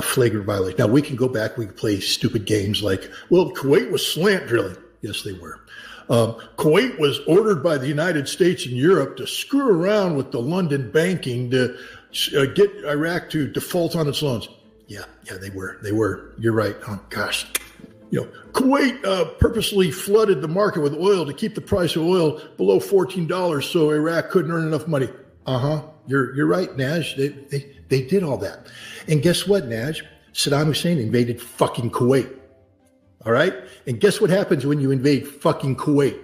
flagrant violation. Now, we can go back, we can play stupid games like, well, Kuwait was slant drilling. Yes, they were. Kuwait was ordered by the United States and Europe to screw around with the London banking to get Iraq to default on its loans. Yeah, they were. You're right. Oh, gosh. Kuwait purposely flooded the market with oil to keep the price of oil below $14 so Iraq couldn't earn enough money. You're right, Naj. They did all that. And guess what, Naj? Saddam Hussein invaded fucking Kuwait. All right? And guess what happens when you invade fucking Kuwait?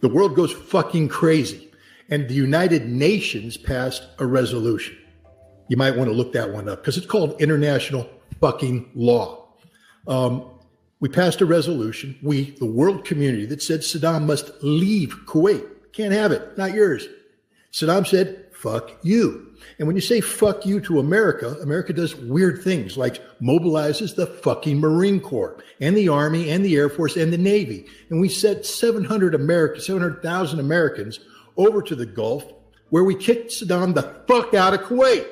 The world goes fucking crazy. And the United Nations passed a resolution. You might want to look that one up because it's called international fucking law. We passed a resolution, the world community, that said Saddam must leave Kuwait. Can't have it. Not yours. Saddam said, fuck you. And when you say fuck you to America, America does weird things like mobilizes the fucking Marine Corps and the Army and the Air Force and the Navy. And we sent 700,000 Americans over to the Gulf where we kicked Saddam the fuck out of Kuwait.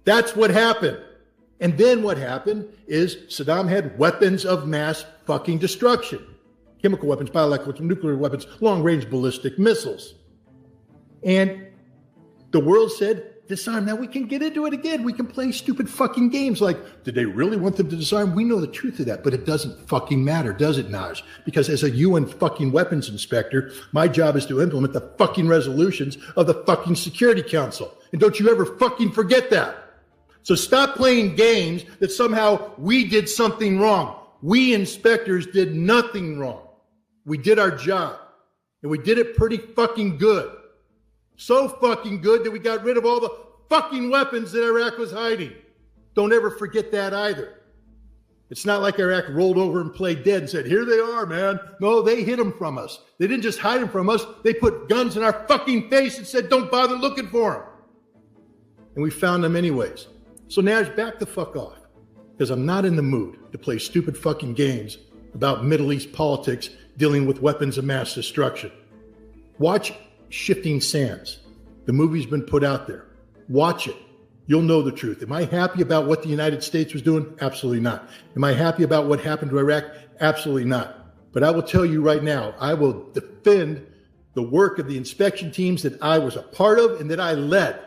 That's what happened. And then what happened is Saddam had weapons of mass fucking destruction. Chemical weapons, biological, nuclear weapons, long-range ballistic missiles. And the world said, disarm. Now we can get into it again. We can play stupid fucking games like, did they really want them to disarm? We know the truth of that, but it doesn't fucking matter, does it, Naj? Because as a UN fucking weapons inspector, my job is to implement the fucking resolutions of the fucking Security Council. And don't you ever fucking forget that. So stop playing games that somehow we did something wrong. We inspectors did nothing wrong. We did our job. And we did it pretty fucking good. So fucking good that we got rid of all the fucking weapons that Iraq was hiding. Don't ever forget that either. It's not like Iraq rolled over and played dead and said, here they are, man. No, they hid them from us. They didn't just hide them from us. They put guns in our fucking face and said, don't bother looking for them. And we found them anyways. So Naj, back the fuck off, because I'm not in the mood to play stupid fucking games about Middle East politics dealing with weapons of mass destruction. Watch Shifting Sands. The movie's been put out there. Watch it. You'll know the truth. Am I happy about what the United States was doing? Absolutely not. Am I happy about what happened to Iraq? Absolutely not. But I will tell you right now, I will defend the work of the inspection teams that I was a part of and that I led.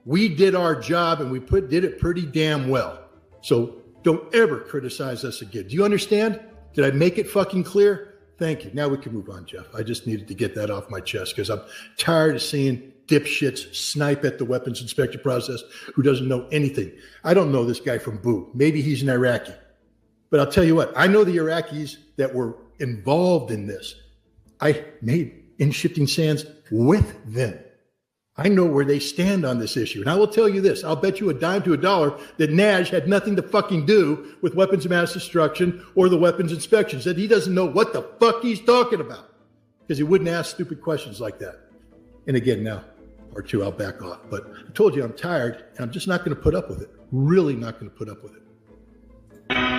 We did our job and we did it pretty damn well. So don't ever criticize us again. Do you understand? Did I make it fucking clear? Thank you. Now we can move on, Jeff. I just needed to get that off my chest because I'm tired of seeing dipshits snipe at the weapons inspection process who doesn't know anything. I don't know this guy from Boo. Maybe he's an Iraqi. But I'll tell you what, I know the Iraqis that were involved in this. I made in Shifting Sands with them. I know where they stand on this issue. And I will tell you this, I'll bet you a dime to a dollar that Naj had nothing to fucking do with weapons of mass destruction or the weapons inspections, that he doesn't know what the fuck he's talking about because he wouldn't ask stupid questions like that. And again, now, part two, I'll back off. But I told you I'm tired and I'm just not going to put up with it. Really not going to put up with it.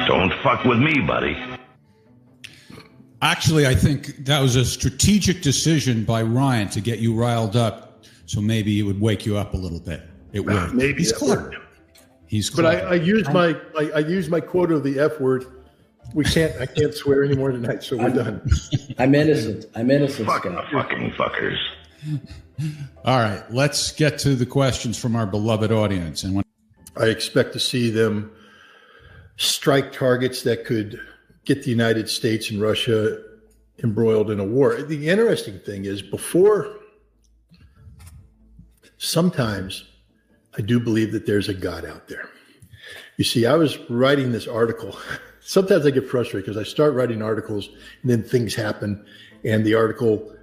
Don't fuck with me, buddy. Actually, I think that was a strategic decision by Ryan to get you riled up. So maybe it would wake you up a little bit. It would. Maybe he's clever. He's clever. But I used my quota of the F word. I can't swear anymore tonight, so we're done. I'm innocent. Fuck Scott. the fucking fuckers. All right, let's get to the questions from our beloved audience. And I expect to see them strike targets that could get the United States and Russia embroiled in a war. The interesting thing is sometimes I do believe that there's a God out there. You see, I was writing this article. Sometimes I get frustrated because I start writing articles and then things happen and the article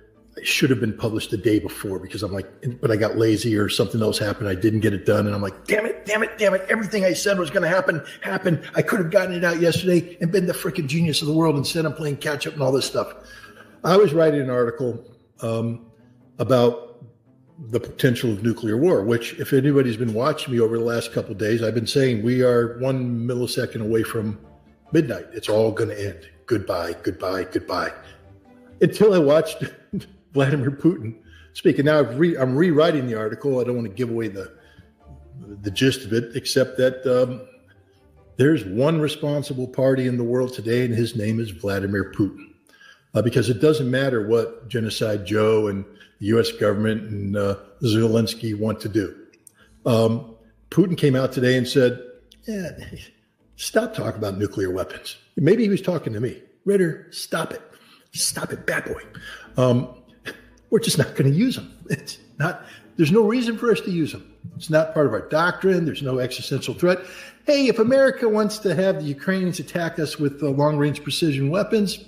should have been published the day before because I'm like, but I got lazy or something else happened. I didn't get it done. And I'm like, damn it. Everything I said was going to happen. I could have gotten it out yesterday and been the freaking genius of the world. Instead, I'm playing catch up and all this stuff. I was writing an article about the potential of nuclear war, which if anybody's been watching me over the last couple of days, I've been saying we are 1 millisecond away from midnight. It's all going to end. Goodbye. Until I watched Vladimir Putin speak. And now I'm rewriting the article. I don't want to give away the gist of it, except that there's one responsible party in the world today, and his name is Vladimir Putin. Because it doesn't matter what Genocide Joe and the U.S. government and Zelensky want to do. Putin came out today and said, stop talking about nuclear weapons. Maybe he was talking to me. Ritter, stop it. Stop it, bad boy. We're just not going to use them. It's not. There's no reason for us to use them. It's not part of our doctrine. There's no existential threat. Hey, if America wants to have the Ukrainians attack us with long-range precision weapons,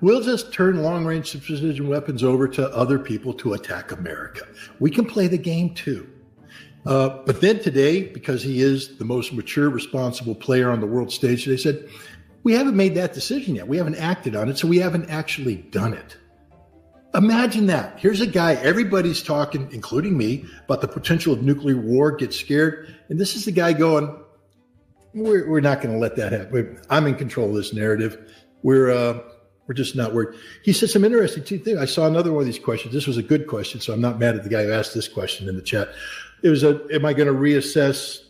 we'll just turn long-range precision weapons over to other people to attack America. We can play the game too. But then today, because he is the most mature, responsible player on the world stage, they said, we haven't made that decision yet. We haven't acted on it, so we haven't actually done it. Imagine that. Here's a guy, everybody's talking, including me, about the potential of nuclear war, get scared. And this is the guy going, we're not going to let that happen. I'm in control of this narrative. We're just not worried. He said some interesting things. I saw another one of these questions. This was a good question, so I'm not mad at the guy who asked this question in the chat. It was am I going to reassess,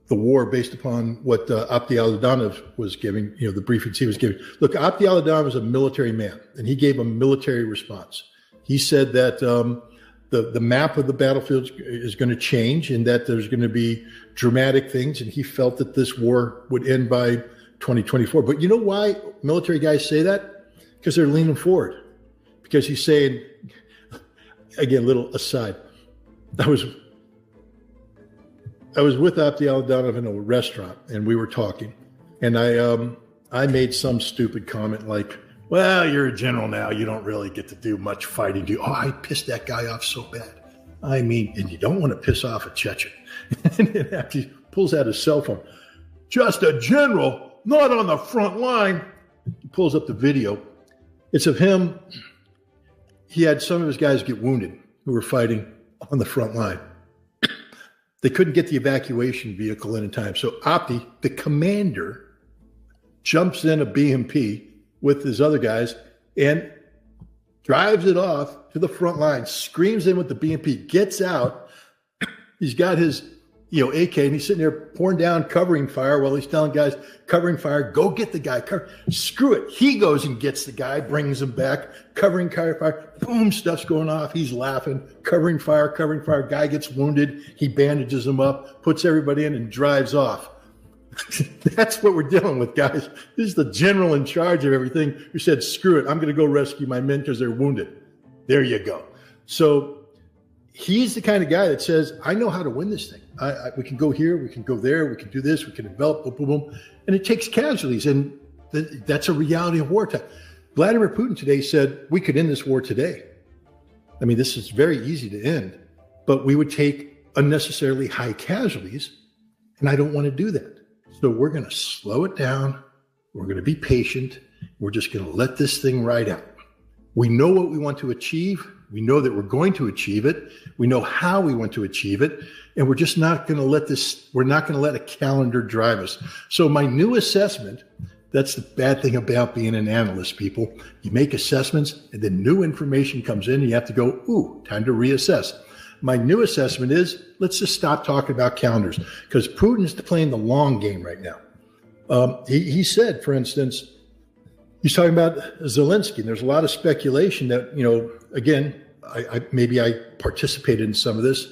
the war based upon what Abdi Al-Adanov was giving, the briefings he was giving. Look, Abdi Al-Adanov was a military man, and he gave a military response. He said that the map of the battlefield is going to change and that there's going to be dramatic things, and he felt that this war would end by 2024. But you know why military guys say that? Because they're leaning forward. Because he's saying, again, little aside, I was with Abdi Al-Adanov in a restaurant, and we were talking, and I made some stupid comment like, well, you're a general now. You don't really get to do much fighting. I pissed that guy off so bad. I mean, and you don't want to piss off a Chechen. And then after he pulls out his cell phone, just a general, not on the front line. He pulls up the video. It's of him. He had some of his guys get wounded who were fighting on the front line. They couldn't get the evacuation vehicle in time. So Abdi, the commander, jumps in a BMP with his other guys and drives it off to the front line, screams in with the BMP, gets out. He's got his AK, and he's sitting there pouring down covering fire while he's telling guys, covering fire, go get the guy. Screw it. He goes and gets the guy, brings him back, covering fire. Boom, stuff's going off. He's laughing, covering fire. Guy gets wounded. He bandages him up, puts everybody in, and drives off. That's what we're dealing with, guys. This is the general in charge of everything who said, screw it, I'm going to go rescue my men because they're wounded. There you go. So he's the kind of guy that says, I know how to win this thing. We can go here, we can go there, we can do this, we can develop, boom, boom, boom. And it takes casualties, and that's a reality of wartime. Vladimir Putin today said, we could end this war today. I mean, this is very easy to end, but we would take unnecessarily high casualties, and I don't want to do that. So we're going to slow it down. We're going to be patient. We're just going to let this thing ride out. We know what we want to achieve. We know that we're going to achieve it. We know how we want to achieve it. And we're just not going to let a calendar drive us. So my new assessment, that's the bad thing about being an analyst, people. You make assessments and then new information comes in and you have to go, time to reassess. My new assessment is let's just stop talking about calendars because Putin's playing the long game right now. He said, for instance, he's talking about Zelensky. And there's a lot of speculation that, again, maybe I participated in some of this,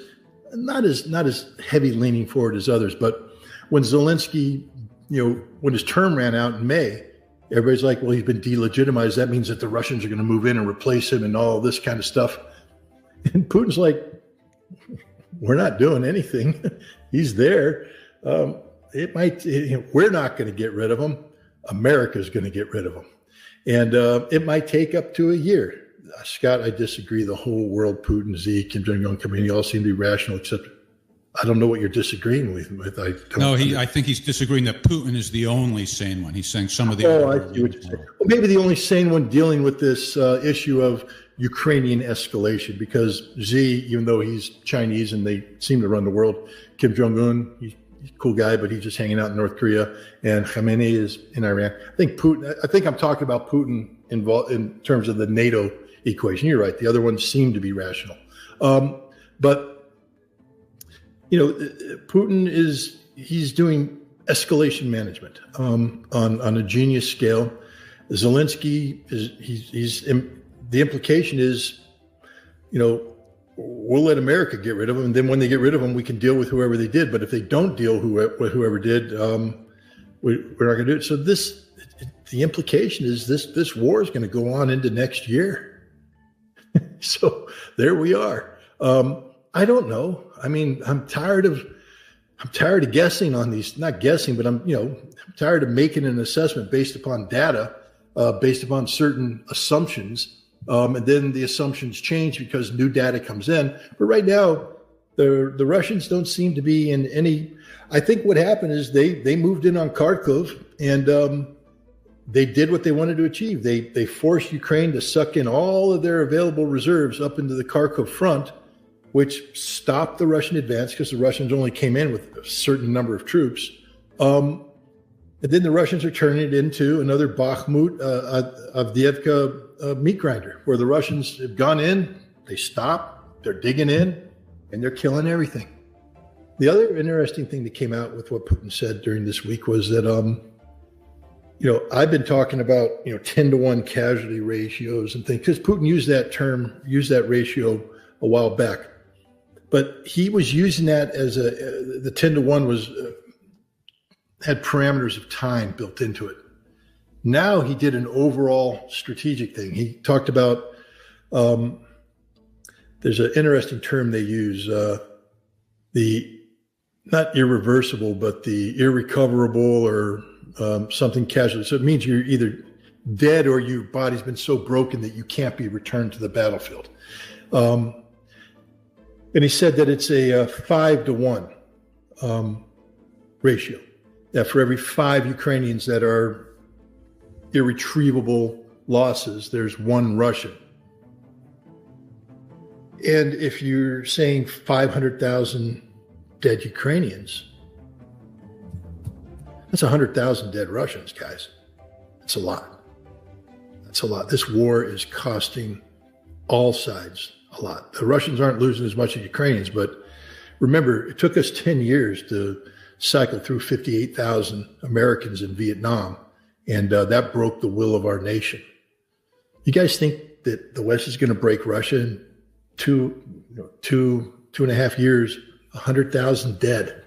not as heavy leaning forward as others. But when Zelensky, when his term ran out in May, everybody's like, well, he's been delegitimized. That means that the Russians are going to move in and replace him and all this kind of stuff. And Putin's like, we're not doing anything. He's there. It might. We're not going to get rid of him. America's going to get rid of him. And it might take up to a year. Scott, I disagree. The whole world, Putin, Xi, Kim Jong-un, they all seem to be rational, except I don't know what you're disagreeing with. I think he's disagreeing that Putin is the only sane one. He's saying some of the I see what you're saying. Well, maybe the only sane one dealing with this issue of Ukrainian escalation, because Xi, even though he's Chinese and they seem to run the world, Kim Jong-un, he's a cool guy, but he's just hanging out in North Korea, and Khamenei is in Iran. I think I'm talking about Putin involved in terms of the NATO equation. You're right. The other ones seem to be rational. But Putin he's doing escalation management on a genius scale. Zelensky the implication is, we'll let America get rid of them, and then when they get rid of them, we can deal with whoever they did. But if they don't deal with whoever did, we're not going to do it. So the implication is this war is going to go on into next year. So there we are. I don't know. I mean, I'm tired of guessing on these. Not guessing, but I'm tired of making an assessment based upon data, based upon certain assumptions. And then the assumptions change because new data comes in. But right now, the Russians don't seem to be in any. I think what happened is they moved in on Kharkov, and they did what they wanted to achieve. They forced Ukraine to suck in all of their available reserves up into the Kharkov front, which stopped the Russian advance because the Russians only came in with a certain number of troops. And then the Russians are turning it into another Bakhmut, Avdiivka meat grinder, where the Russians have gone in, they stop, they're digging in, and they're killing everything. The other interesting thing that came out with what Putin said during this week was that, I've been talking about, 10-to-1 casualty ratios and things, because Putin used that ratio a while back. But he was using that as the 10-to-1 had parameters of time built into it. Now he did an overall strategic thing. He talked about, there's an interesting term they use, the not irreversible, but the irrecoverable or something casualty. So it means you're either dead or your body's been so broken that you can't be returned to the battlefield. And he said that it's a 5-to-1 ratio. That for every 5 Ukrainians that are irretrievable losses, there's 1 Russian. And if you're saying 500,000 dead Ukrainians, that's 100,000 dead Russians, guys. That's a lot. That's a lot. This war is costing all sides a lot. The Russians aren't losing as much as Ukrainians, but remember, it took us 10 years to cycle through 58,000 Americans in Vietnam, and that broke the will of our nation. You guys think that the West is going to break Russia in two and a half years, 100,000 dead?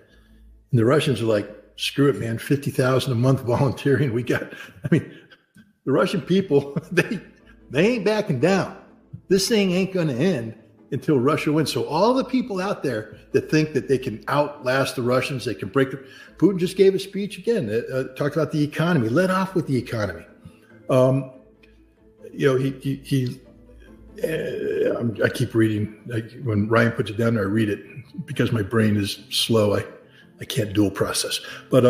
And the Russians are like, screw it, man, 50,000 a month volunteering. The Russian people, they ain't backing down. This thing ain't going to end until Russia wins. So all the people out there that think that they can outlast the Russians, they can break Putin just gave a speech again, talked about the economy, led off with the economy. I keep reading. When Ryan puts it down there, I read it because my brain is slow. I can't dual process. But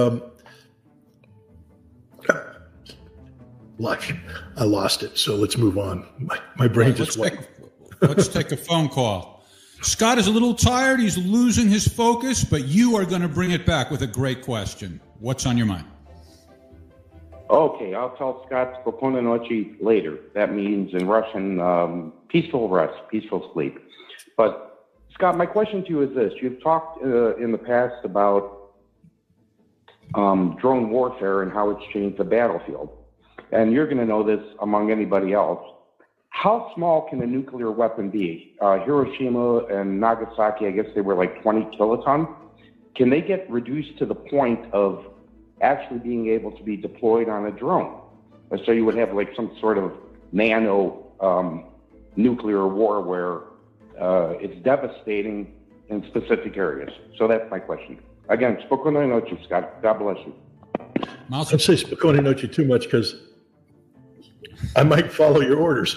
I lost it. So let's move on. My brain just went. Let's take a phone call. Scott is a little tired. He's losing his focus, but you are going to bring it back with a great question. What's on your mind? Okay, I'll tell Scott Spokojной noci later. That means in Russian, peaceful rest, peaceful sleep. But Scott, my question to you is this. You've talked in the past about drone warfare and how it's changed the battlefield. And you're going to know this among anybody else. How small can a nuclear weapon be? Hiroshima and Nagasaki, I guess they were like 20 kiloton. Can they get reduced to the point of actually being able to be deployed on a drone? So you would have like some sort of nano nuclear war where it's devastating in specific areas. So that's my question. Again, Spokojnej noci, Scott. God bless you. Don't say Spokojnej noci too much because I might follow your orders.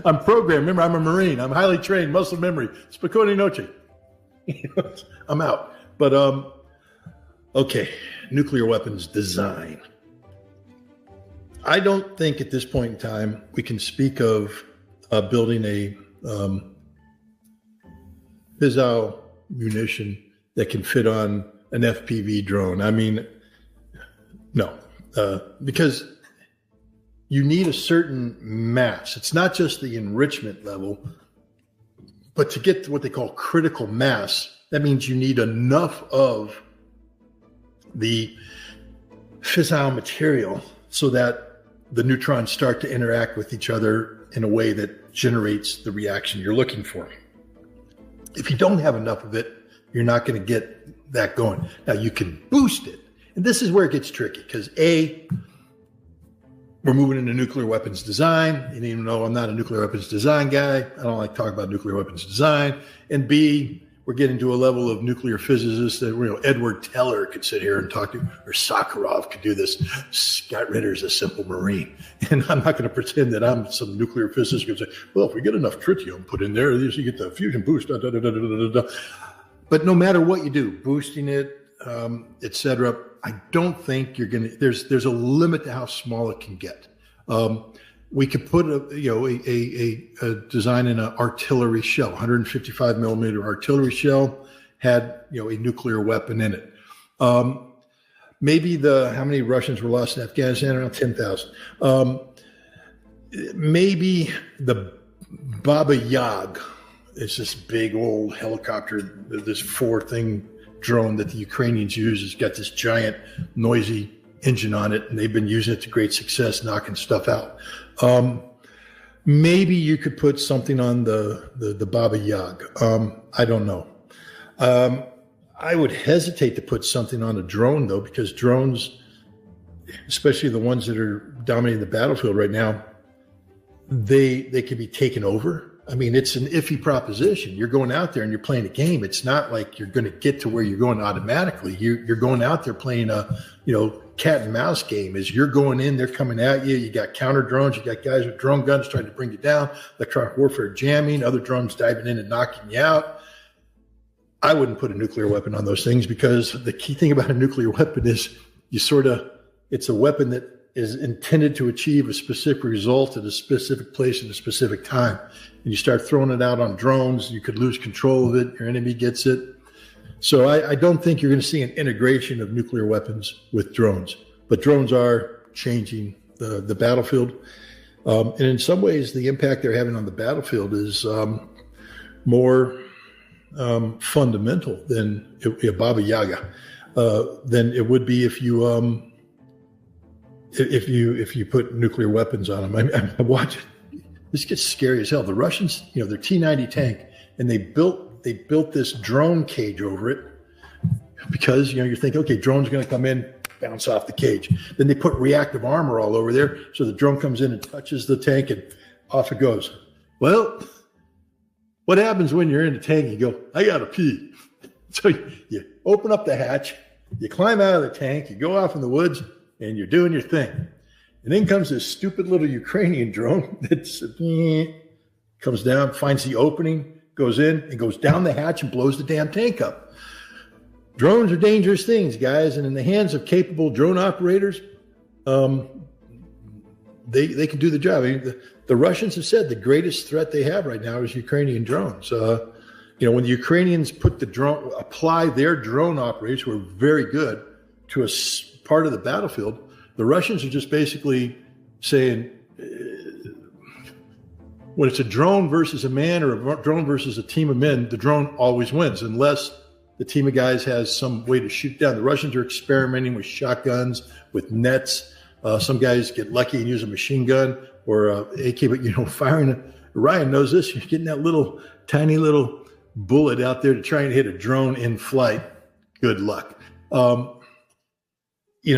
I'm programmed. Remember, I'm a Marine. I'm highly trained, muscle memory. Spokojnej noci. I'm out. But, okay, nuclear weapons design. I don't think at this point in time we can speak of building a missile munition that can fit on an FPV drone. I mean, no, because you need a certain mass. It's not just the enrichment level, but to get to what they call critical mass, That means you need enough of the fissile material so that the neutrons start to interact with each other in a way that generates the reaction you're looking for. If you don't have enough of it, you're not going to get that going. Now, you can boost it. And this is where it gets tricky because A, we're moving into nuclear weapons design. And even though I'm not a nuclear weapons design guy, I don't like talking about nuclear weapons design. And B, we're getting to a level of nuclear physicists that Edward Teller could sit here and talk to, or Sakharov could do this. Scott Ritter's a simple Marine. And I'm not going to pretend that I'm some nuclear physicist who can say, well, if we get enough tritium put in there, you get the fusion boost. Da, da, da, da, da, da, da. But no matter what you do, boosting it, et cetera, I don't think you're going to, there's a limit to how small it can get. We could put a design in an artillery shell, 155 millimeter artillery shell had, a nuclear weapon in it. Maybe how many Russians were lost in Afghanistan? Around 10,000. Maybe the Baba Yag is this big old helicopter, this four-thing drone that the Ukrainians use. It's got this giant noisy engine on it, and they've been using it to great success, knocking stuff out. Maybe you could put something on the Baba Yag. I don't know. I would hesitate to put something on a drone, though, because drones, especially the ones that are dominating the battlefield right now, they can be taken over. I mean, it's an iffy proposition. You're going out there and you're playing a game. It's not like you're going to get to where you're going automatically. You're going out there playing a, cat and mouse game. As you're going in, they're coming at you. You got counter drones. You got guys with drone guns trying to bring you down. Electronic warfare jamming. Other drones diving in and knocking you out. I wouldn't put a nuclear weapon on those things because the key thing about a nuclear weapon is it's a weapon that is intended to achieve a specific result at a specific place at a specific time. And you start throwing it out on drones, you could lose control of it. Your enemy gets it. So I don't think you're going to see an integration of nuclear weapons with drones. But drones are changing the battlefield. And in some ways, the impact they're having on the battlefield is more fundamental than Baba Yaga than it would be if you put nuclear weapons on them. I watch it. This gets scary as hell. The Russians, their T-90 tank, and they built this drone cage over it because, you're thinking, okay, drone's going to come in, bounce off the cage. Then they put reactive armor all over there. So the drone comes in and touches the tank and off it goes. Well, what happens when you're in the tank? You go, I got to pee. So you open up the hatch, you climb out of the tank, you go off in the woods, and you're doing your thing. And then comes this stupid little Ukrainian drone that comes down, finds the opening, goes in, and goes down the hatch and blows the damn tank up. Drones are dangerous things, guys, and in the hands of capable drone operators, they can do the job. I mean, the Russians have said the greatest threat they have right now is Ukrainian drones. When the Ukrainians apply their drone operators, who are very good, to a part of the battlefield, the Russians are just basically saying, when it's a drone versus a man or a drone versus a team of men, the drone always wins, unless the team of guys has some way to shoot down. The Russians are experimenting with shotguns, with nets. Some guys get lucky and use a machine gun or AK, but firing. Ryan knows this. You're getting that tiny little bullet out there to try and hit a drone in flight. Good luck.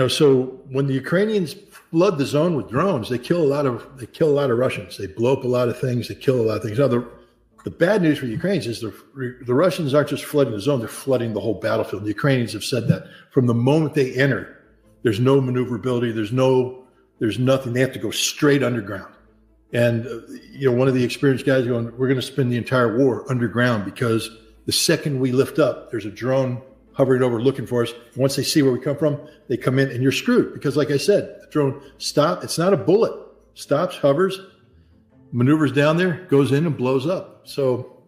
So when the Ukrainians flood the zone with drones, they kill a lot of Russians. They blow up a lot of things. They kill a lot of things. Now, the bad news for the Ukrainians is the Russians aren't just flooding the zone; they're flooding the whole battlefield. The Ukrainians have said that from the moment they enter, there's no maneuverability. There's nothing. They have to go straight underground. And one of the experienced guys going, "We're going to spend the entire war underground because the second we lift up, there's a drone hovering over looking for us. Once they see where we come from, they come in and you're screwed because, like I said, the drone stops. It's not a bullet. Stops, hovers, maneuvers down there, goes in and blows up. So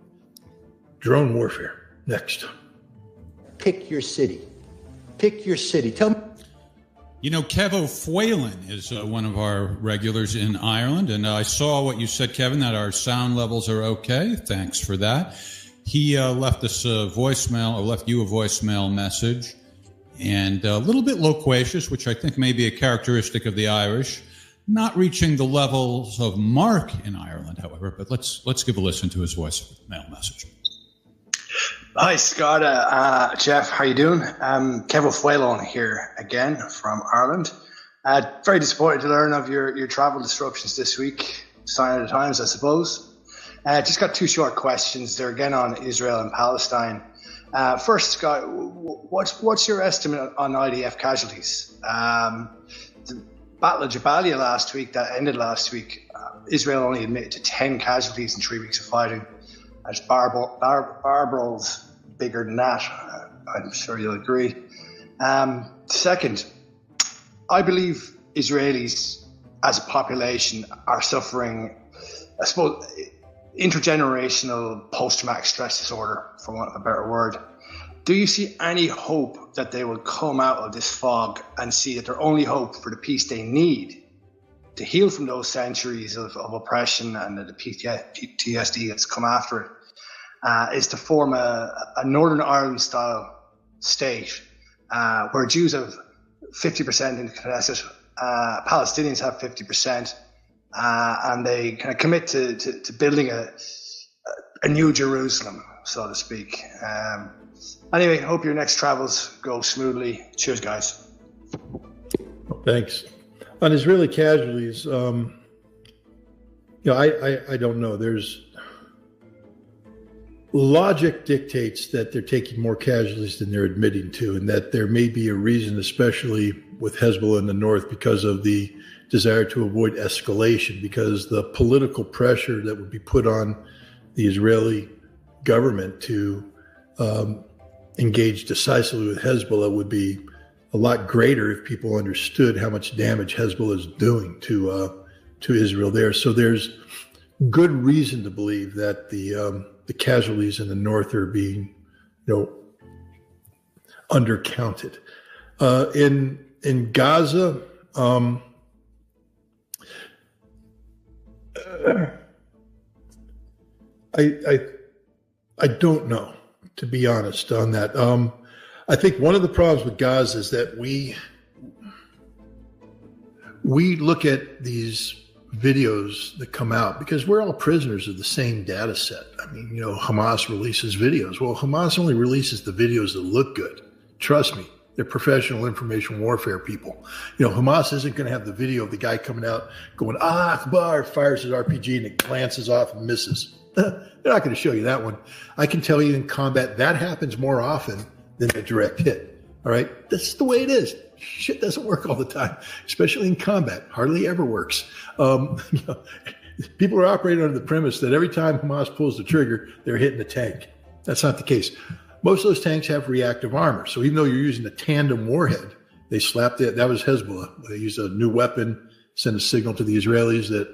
drone warfare. Next. Pick your city. Pick your city. Tell me. Kevo Whalen is one of our regulars in Ireland, and I saw what you said, Kevin, that our sound levels are okay. Thanks for that. He left us a voicemail, or left you a voicemail message, and a little bit loquacious, which I think may be a characteristic of the Irish. Not reaching the levels of Mark in Ireland, however, but let's give a listen to his voicemail message. Hi, Scott. Jeff, how you doing? Kevin Fuelon here again from Ireland. Very disappointed to learn of your travel disruptions this week. Sign of the times, I suppose. Just got two short questions. They're again on Israel and Palestine. First, Scott, what's your estimate on IDF casualties? The Battle of Jabalia last week, that ended last week, Israel only admitted to 10 casualties in 3 weeks of fighting. As Barbarol's bigger than that, I'm sure you'll agree. Second, I believe Israelis as a population are suffering, I suppose, intergenerational post-traumatic stress disorder, for want of a better word. Do you see any hope that they will come out of this fog and see that their only hope for the peace they need to heal from those centuries of oppression and the PTSD that's come after it, is to form a Northern Ireland-style state where Jews have 50% in the Knesset, Palestinians have 50%, and they kind of commit to building a new Jerusalem, so to speak. Anyway, hope your next travels go smoothly. Cheers, guys. Thanks. On Israeli casualties, I don't know. There's logic dictates that they're taking more casualties than they're admitting to, and that there may be a reason, especially with Hezbollah in the north, because of the desire to avoid escalation, because the political pressure that would be put on the Israeli government to engage decisively with Hezbollah would be a lot greater if people understood how much damage Hezbollah is doing to Israel there. So there's good reason to believe that the casualties in the north are being, undercounted. In Gaza, I don't know, to be honest, on that. I think one of the problems with Gaza is that we look at these videos that come out because we're all prisoners of the same data set. I mean, Hamas releases videos. Well, Hamas only releases the videos that look good. Trust me, they're professional information warfare people. Hamas isn't going to have the video of the guy coming out going, Akbar, fires his RPG and it glances off and misses. They're not going to show you that one. I can tell you in combat, that happens more often than a direct hit. All right? That's the way it is. Shit doesn't work all the time, especially in combat. Hardly ever works. People are operating under the premise that every time Hamas pulls the trigger, they're hitting a tank. That's not the case. Most of those tanks have reactive armor. So even though you're using a tandem warhead, they slapped it. That was Hezbollah. They used a new weapon, sent a signal to the Israelis that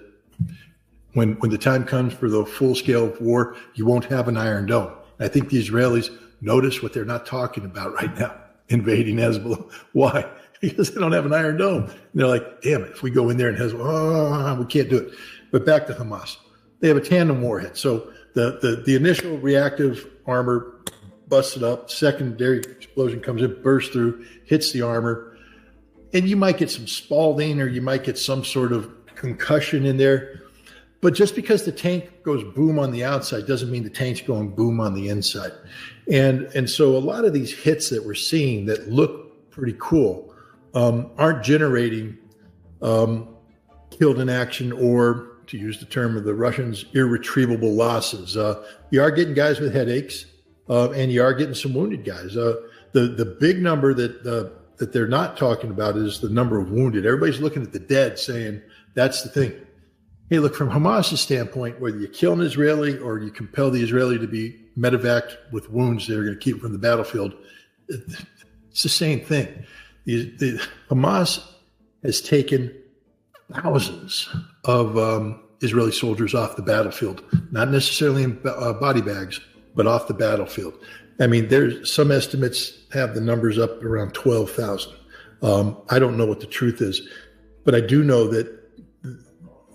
when the time comes for the full scale war, you won't have an Iron Dome. And I think the Israelis notice what they're not talking about right now, invading Hezbollah. Why? Because they don't have an Iron Dome. And they're like, damn it, if we go in there and Hezbollah, we can't do it. But back to Hamas. They have a tandem warhead. So the initial reactive armor busts it up. Secondary explosion comes in, bursts through, hits the armor. And you might get some spalding or you might get some sort of concussion in there. But just because the tank goes boom on the outside doesn't mean the tank's going boom on the inside. And so a lot of these hits that we're seeing that look pretty cool aren't generating killed in action or, to use the term of the Russians, irretrievable losses. You are getting guys with headaches and you are getting some wounded guys. The big number that they're not talking about is the number of wounded. Everybody's looking at the dead saying that's the thing. Hey, look, from Hamas's standpoint, whether you kill an Israeli or you compel the Israeli to be medevaced with wounds that are going to keep him from the battlefield, it's the same thing. The Hamas has taken thousands of Israeli soldiers off the battlefield, not necessarily in body bags, but off the battlefield. I mean, there's some estimates have the numbers up around 12,000. I don't know what the truth is, but I do know that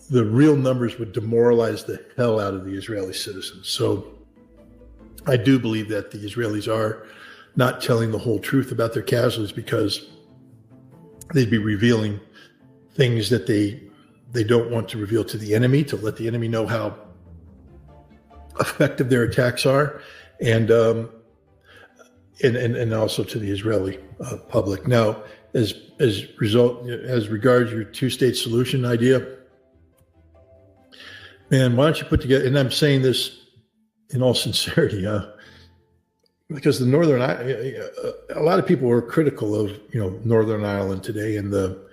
the real numbers would demoralize the hell out of the Israeli citizens. So I do believe that the Israelis are not telling the whole truth about their casualties because they'd be revealing things that they don't want to reveal to the enemy, to let the enemy know how effective their attacks are, and also to the Israeli public. Now, as regards your two-state solution idea, man, why don't you put together? And I'm saying this in all sincerity, because a lot of people are critical of Northern Ireland today and the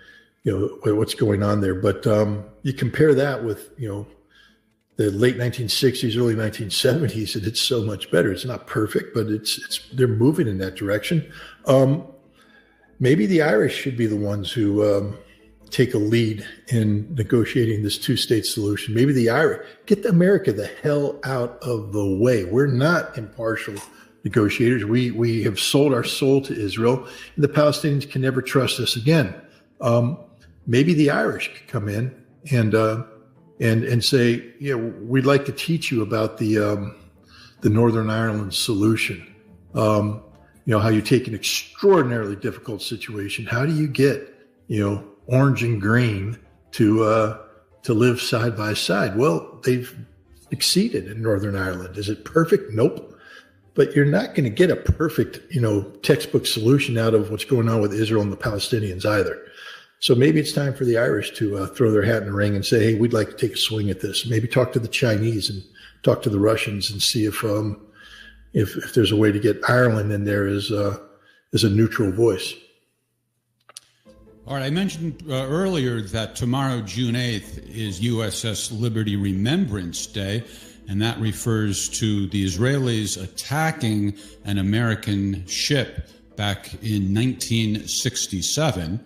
what's going on there. But you compare that with the late 1960s, early 1970s, and it's so much better. It's not perfect, but they're moving in that direction. Maybe the Irish should be the ones who take a lead in negotiating this two-state solution. Maybe the Irish get America the hell out of the way. We're not impartial negotiators. We have sold our soul to Israel, and the Palestinians can never trust us again. Maybe the Irish could come in and say, we'd like to teach you about the Northern Ireland solution. How you take an extraordinarily difficult situation. How do you get orange and green to live side by side? Well, they've succeeded in Northern Ireland. Is it perfect? Nope. But you're not going to get a perfect, textbook solution out of what's going on with Israel and the Palestinians either. So maybe it's time for the Irish to throw their hat in the ring and say, hey, we'd like to take a swing at this. Maybe talk to the Chinese and talk to the Russians and see if there's a way to get Ireland in there as a neutral voice. All right, I mentioned earlier that tomorrow, June 8th, is USS Liberty Remembrance Day, and that refers to the Israelis attacking an American ship back in 1967.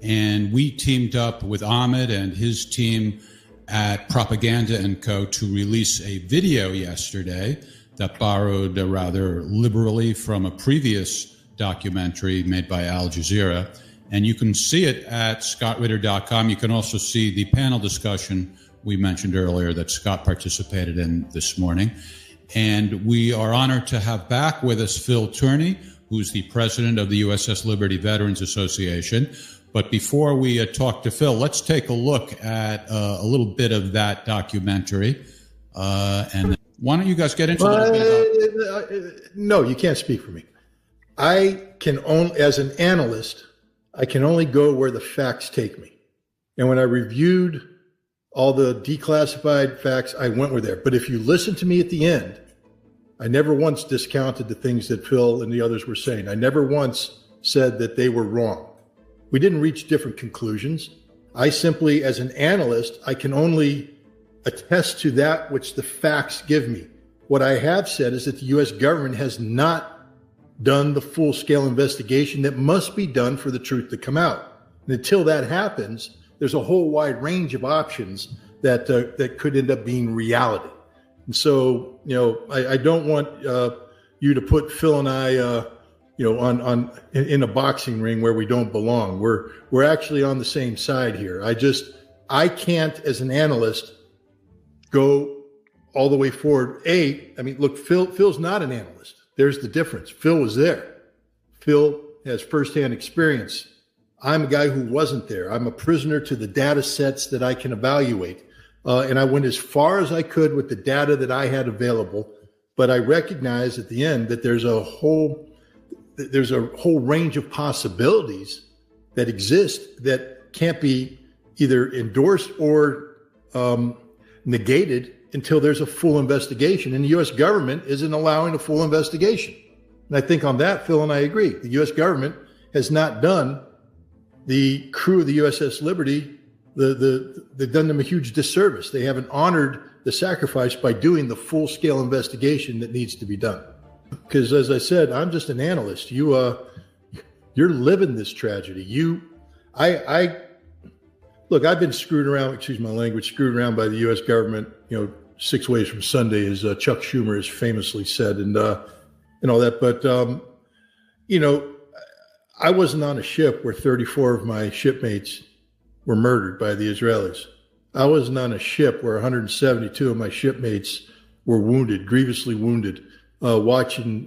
And we teamed up with Ahmed and his team at Propaganda & Co. to release a video yesterday that borrowed rather liberally from a previous documentary made by Al Jazeera. And you can see it at scottritter.com. You can also see the panel discussion we mentioned earlier that Scott participated in this morning. And we are honored to have back with us Phil Turney, who's the president of the USS Liberty Veterans Association. But before we talk to Phil, let's take a look at a little bit of that documentary. And why don't you guys get into it? No, you can't speak for me. I can only, as an analyst, I can only go where the facts take me. And when I reviewed all the declassified facts, I went with there. But if you listen to me at the end, I never once discounted the things that Phil and the others were saying. I never once said that they were wrong. We didn't reach different conclusions. I simply, as an analyst, I can only attest to that which the facts give me. What I have said is that the U.S. government has not done the full-scale investigation that must be done for the truth to come out. And until that happens, there's a whole wide range of options that could end up being reality. And so, I don't want you to put Phil and I in a boxing ring where we don't belong. We're actually on the same side here. I can't, as an analyst, go all the way forward. Look, Phil's not an analyst. There's the difference. Phil was there. Phil has firsthand experience. I'm a guy who wasn't there. I'm a prisoner to the data sets that I can evaluate. And I went as far as I could with the data that I had available. But I recognize at the end that there's a whole range of possibilities that exist that can't be either endorsed or negated until there's a full investigation. And the U.S. government isn't allowing a full investigation. And I think on that, Phil and I agree. The U.S. government has not done the crew of the USS Liberty, they've done them a huge disservice. They haven't honored the sacrifice by doing the full-scale investigation that needs to be done. Because as I said, I'm just an analyst. You're living this tragedy. Look, I've been screwed around, excuse my language, screwed around by the U.S. government, 6 ways from Sunday, as Chuck Schumer has famously said, and all that. But, I wasn't on a ship where 34 of my shipmates were murdered by the Israelis. I wasn't on a ship where 172 of my shipmates were wounded, grievously wounded. watching,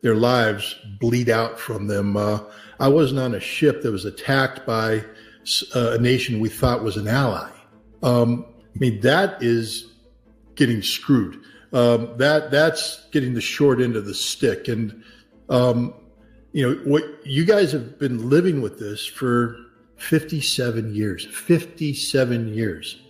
their lives bleed out from them. I wasn't on a ship that was attacked by a nation we thought was an ally. That is getting screwed. That's getting the short end of the stick. And, what you guys have been living with this for 57 years. 57 years.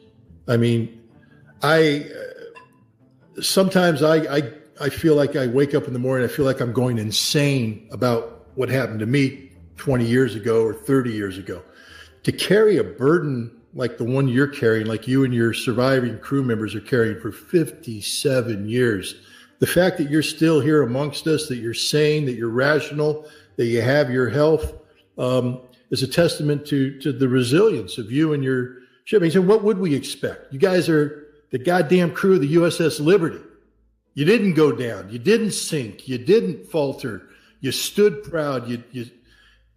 Sometimes I feel like I wake up in the morning, I feel like I'm going insane about what happened to me 20 years ago or 30 years ago. To carry a burden like the one you're carrying, like you and your surviving crew members are carrying for 57 years, the fact that you're still here amongst us, that you're sane, that you're rational, that you have your health, is a testament to the resilience of you and your ship. So what would we expect? You guys are the goddamn crew of the USS Liberty. You didn't go down. You didn't sink. You didn't falter. You stood proud. You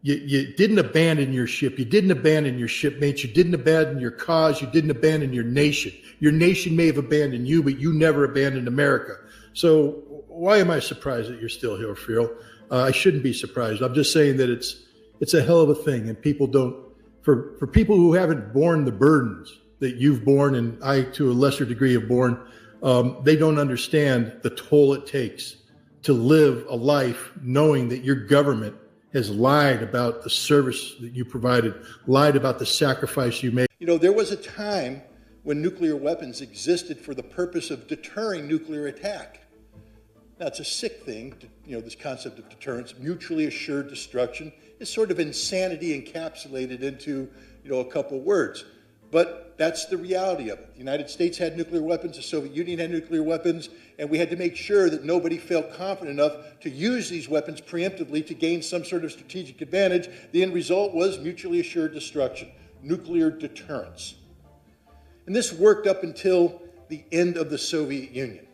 didn't abandon your ship. You didn't abandon your shipmates. You didn't abandon your cause. You didn't abandon your nation. Your nation may have abandoned you, but you never abandoned America. So why am I surprised that you're still here, Phil? I shouldn't be surprised. I'm just saying that it's a hell of a thing, and people don't. For people who haven't borne the burdens that you've borne, and I to a lesser degree have borne, they don't understand the toll it takes to live a life knowing that your government has lied about the service that you provided, lied about the sacrifice you made. There was a time when nuclear weapons existed for the purpose of deterring nuclear attack. Now, it's a sick thing, this concept of deterrence. Mutually assured destruction is sort of insanity encapsulated into, a couple words. But that's the reality of it. The United States had nuclear weapons, the Soviet Union had nuclear weapons, and we had to make sure that nobody felt confident enough to use these weapons preemptively to gain some sort of strategic advantage. The end result was mutually assured destruction, nuclear deterrence. And this worked up until the end of the Soviet Union.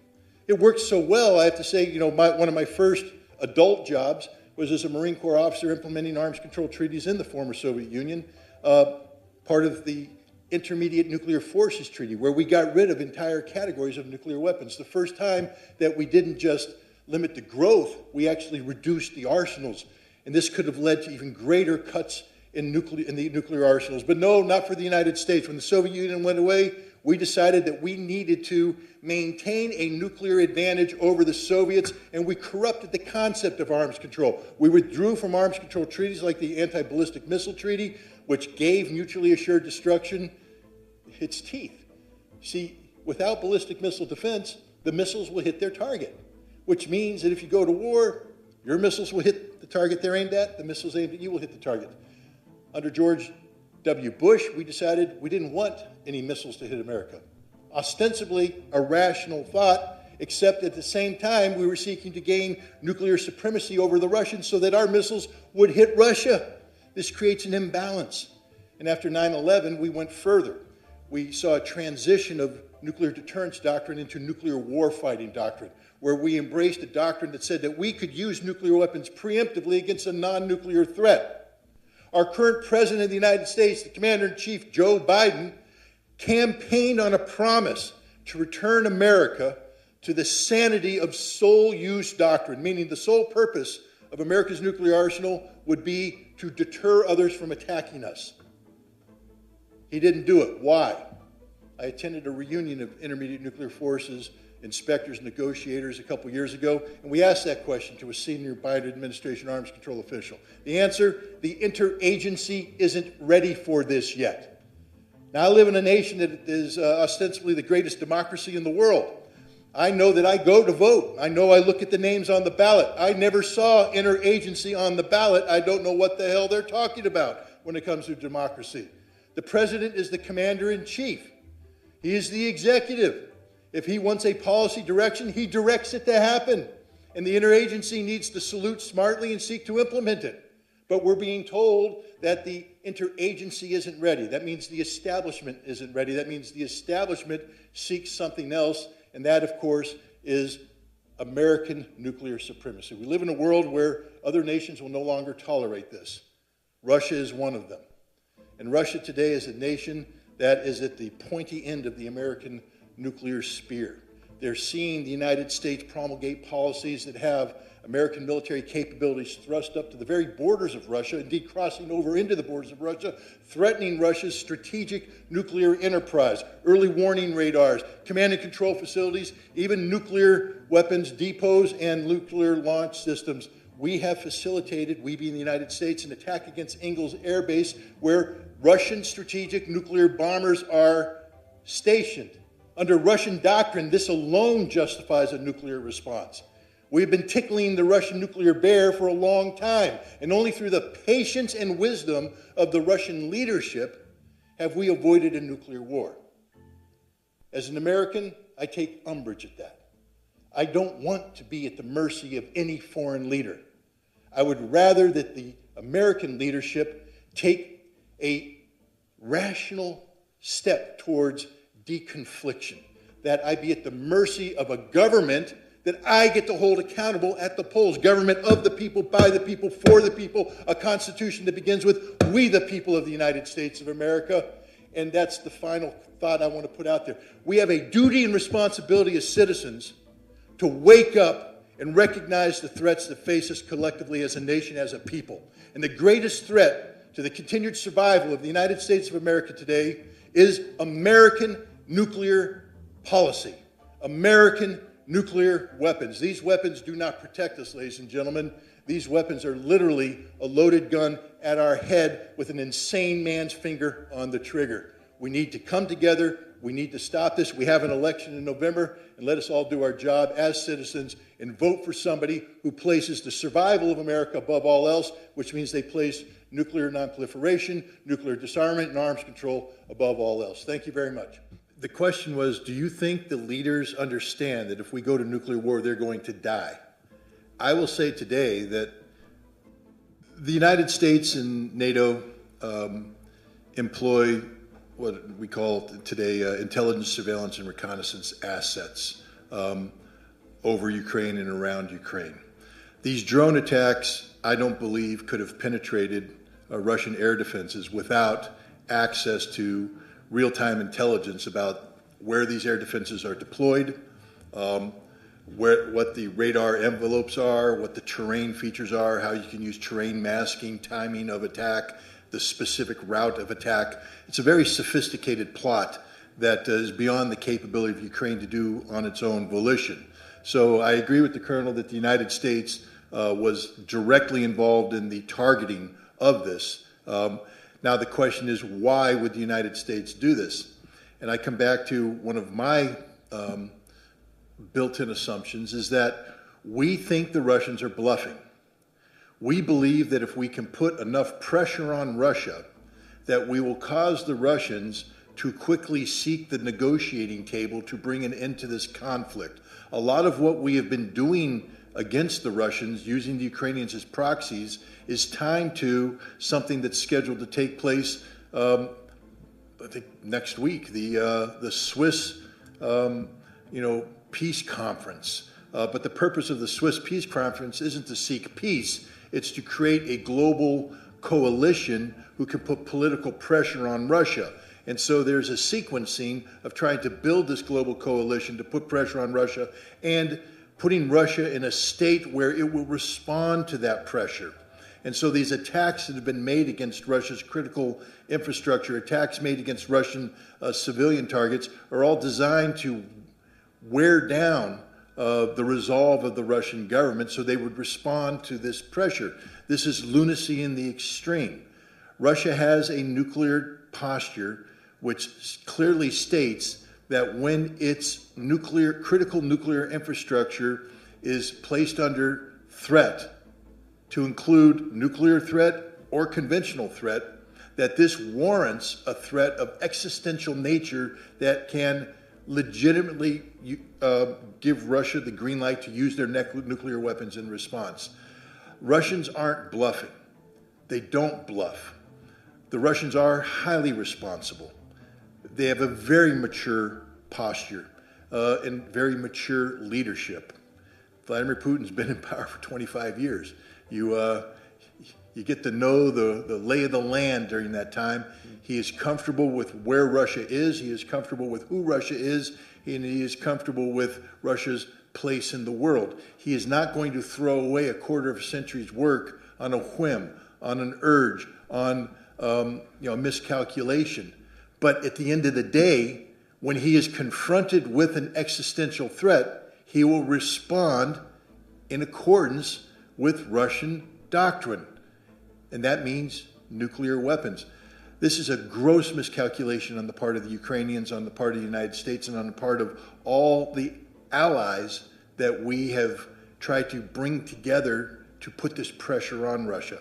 It worked so well, I have to say, one of my first adult jobs was as a Marine Corps officer implementing arms control treaties in the former Soviet Union, part of the Intermediate Nuclear Forces Treaty, where we got rid of entire categories of nuclear weapons. The first time that we didn't just limit the growth, we actually reduced the arsenals. And this could have led to even greater cuts in the nuclear arsenals. But no, not for the United States. When the Soviet Union went away, we decided that we needed to maintain a nuclear advantage over the Soviets, and we corrupted the concept of arms control. We withdrew from arms control treaties like the Anti-Ballistic Missile Treaty, which gave mutually assured destruction its teeth. See, without ballistic missile defense, the missiles will hit their target, which means that if you go to war, your missiles will hit the target they're aimed at, the missiles aimed at you will hit the target. Under George W. Bush, we decided we didn't want any missiles to hit America. Ostensibly a rational thought, except at the same time we were seeking to gain nuclear supremacy over the Russians so that our missiles would hit Russia. This creates an imbalance. And after 9/11, we went further. We saw a transition of nuclear deterrence doctrine into nuclear warfighting doctrine, where we embraced a doctrine that said that we could use nuclear weapons preemptively against a non-nuclear threat. Our current president of the United States, the Commander-in-Chief Joe Biden, campaigned on a promise to return America to the sanity of sole use doctrine, meaning the sole purpose of America's nuclear arsenal would be to deter others from attacking us. He didn't do it. Why? I attended a reunion of intermediate nuclear forces inspectors, negotiators a couple years ago, and we asked that question to a senior Biden administration arms control official. The answer, the interagency isn't ready for this yet. Now, I live in a nation that is ostensibly the greatest democracy in the world. I know that I go to vote. I know I look at the names on the ballot. I never saw interagency on the ballot. I don't know what the hell they're talking about when it comes to democracy. The president is the commander-in-chief. He is the executive. If he wants a policy direction, he directs it to happen. And the interagency needs to salute smartly and seek to implement it. But we're being told that the interagency isn't ready. That means the establishment isn't ready. That means the establishment seeks something else, and that, of course, is American nuclear supremacy. We live in a world where other nations will no longer tolerate this. Russia is one of them. And Russia today is a nation that is at the pointy end of the American nuclear spear. They're seeing the United States promulgate policies that have American military capabilities thrust up to the very borders of Russia, indeed crossing over into the borders of Russia, threatening Russia's strategic nuclear enterprise, early warning radars, command and control facilities, even nuclear weapons depots and nuclear launch systems. We have facilitated, we being the United States, an attack against Ingalls Air Base where Russian strategic nuclear bombers are stationed. Under Russian doctrine, this alone justifies a nuclear response. We've been tickling the Russian nuclear bear for a long time, and only through the patience and wisdom of the Russian leadership have we avoided a nuclear war. As an American, I take umbrage at that. I don't want to be at the mercy of any foreign leader. I would rather that the American leadership take a rational step towards deconfliction, that I be at the mercy of a government that I get to hold accountable at the polls. Government of the people, by the people, for the people, a constitution that begins with "we the people of the United States of America." And that's the final thought I want to put out there. We have a duty and responsibility as citizens to wake up and recognize the threats that face us collectively as a nation, as a people. And the greatest threat to the continued survival of the United States of America today is American nuclear policy, American nuclear weapons. These weapons do not protect us, ladies and gentlemen. These weapons are literally a loaded gun at our head with an insane man's finger on the trigger. We need to come together. We need to stop this. We have an election in November, and let us all do our job as citizens and vote for somebody who places the survival of America above all else, which means they place nuclear nonproliferation, nuclear disarmament, and arms control above all else. Thank you very much. The question was, do you think the leaders understand that if we go to nuclear war, they're going to die? I will say today that the United States and NATO employ what we call today intelligence, surveillance, and reconnaissance assets over Ukraine and around Ukraine. These drone attacks, I don't believe, could have penetrated Russian air defenses without access to real-time intelligence about where these air defenses are deployed, what the radar envelopes are, what the terrain features are, how you can use terrain masking, timing of attack, the specific route of attack. It's a very sophisticated plot that is beyond the capability of Ukraine to do on its own volition. So I agree with the Colonel that the United States was directly involved in the targeting of this. Now the question is, why would the United States do this? And I come back to one of my built-in assumptions is that we think the Russians are bluffing. We believe that if we can put enough pressure on Russia, that we will cause the Russians to quickly seek the negotiating table to bring an end to this conflict. A lot of what we have been doing against the Russians, using the Ukrainians as proxies, is timed to something that's scheduled to take place, I think next week, the Swiss, peace conference. But the purpose of the Swiss peace conference isn't to seek peace; it's to create a global coalition who can put political pressure on Russia. And so there's a sequencing of trying to build this global coalition to put pressure on Russia and putting Russia in a state where it will respond to that pressure. And so these attacks that have been made against Russia's critical infrastructure, attacks made against Russian civilian targets, are all designed to wear down the resolve of the Russian government so they would respond to this pressure. This is lunacy in the extreme. Russia has a nuclear posture which clearly states that when its critical nuclear infrastructure is placed under threat, to include nuclear threat or conventional threat, that this warrants a threat of existential nature that can legitimately give Russia the green light to use their nuclear weapons in response. Russians aren't bluffing. They don't bluff. The Russians are highly responsible. They have a very mature posture and very mature leadership. Vladimir Putin's been in power for 25 years. You You get to know the lay of the land during that time. He is comfortable with where Russia is. He is comfortable with who Russia is. And he is comfortable with Russia's place in the world. He is not going to throw away a quarter of a century's work on a whim, on an urge, on miscalculation. But at the end of the day, when he is confronted with an existential threat, he will respond in accordance with Russian doctrine. And that means nuclear weapons. This is a gross miscalculation on the part of the Ukrainians, on the part of the United States, and on the part of all the allies that we have tried to bring together to put this pressure on Russia.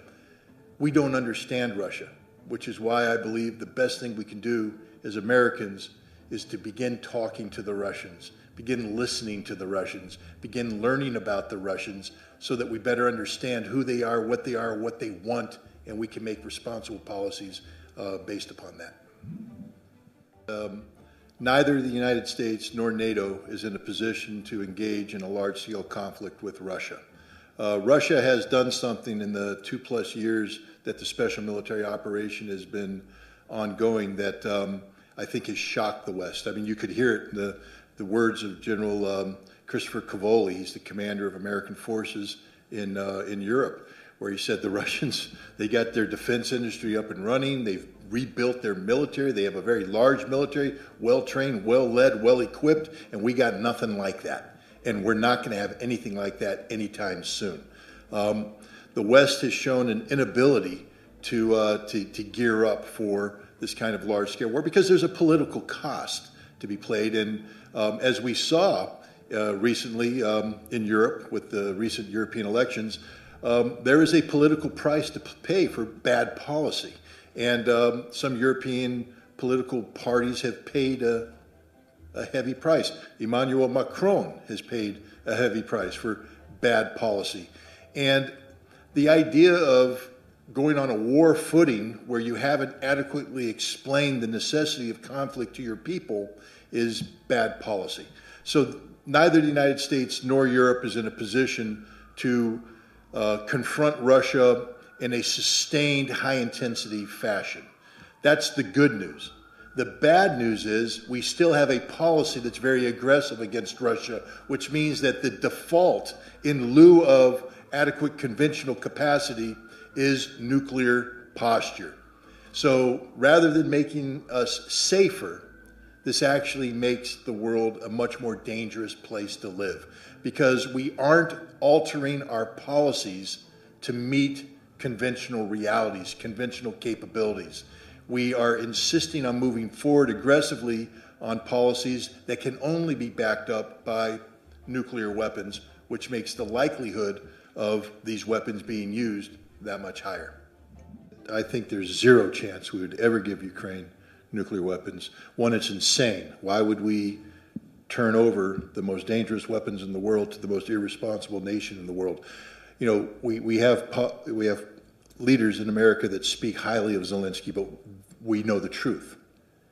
We don't understand Russia, which is why I believe the best thing we can do as Americans is to begin talking to the Russians, begin listening to the Russians, begin learning about the Russians so that we better understand who they are, what they want, and we can make responsible policies based upon that. Neither the United States nor NATO is in a position to engage in a large-scale conflict with Russia. Russia has done something in the 2+ years that the special military operation has been ongoing that I think has shocked the West. I mean, you could hear it in the words of General Christopher Cavoli. He's the commander of American forces in Europe, where he said the Russians, they got their defense industry up and running. They've rebuilt their military. They have a very large military, well-trained, well-led, well-equipped, and we got nothing like that. And we're not going to have anything like that anytime soon. The West has shown an inability to gear up for this kind of large-scale war because there's a political cost to be played. And as we saw recently in Europe with the recent European elections, there is a political price to pay for bad policy. And some European political parties have paid a heavy price. Emmanuel Macron has paid a heavy price for bad policy. And the idea of going on a war footing where you haven't adequately explained the necessity of conflict to your people is bad policy. So neither the United States nor Europe is in a position to confront Russia in a sustained high-intensity fashion. That's the good news. The bad news is we still have a policy that's very aggressive against Russia, which means that the default in lieu of adequate conventional capacity is nuclear posture. So rather than making us safer, this actually makes the world a much more dangerous place to live because we aren't altering our policies to meet conventional realities, conventional capabilities. We are insisting on moving forward aggressively on policies that can only be backed up by nuclear weapons, which makes the likelihood of these weapons being used that much higher. I think there's zero chance we would ever give Ukraine nuclear weapons. One, it's insane. Why would we turn over the most dangerous weapons in the world to the most irresponsible nation in the world? You know, we have leaders in America that speak highly of Zelensky, but we know the truth.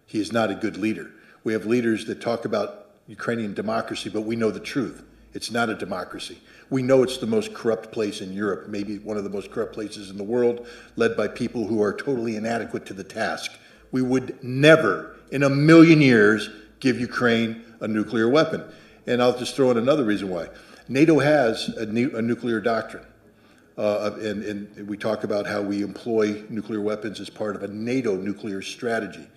He is not a good leader. We have leaders that talk about Ukrainian democracy, but we know the truth. It's not a democracy. We know it's the most corrupt place in Europe, maybe one of the most corrupt places in the world, led by people who are totally inadequate to the task. We would never, in a million years, give Ukraine a nuclear weapon. And I'll just throw in another reason why. NATO has a nuclear doctrine. And we talk about how we employ nuclear weapons as part of a NATO nuclear strategy.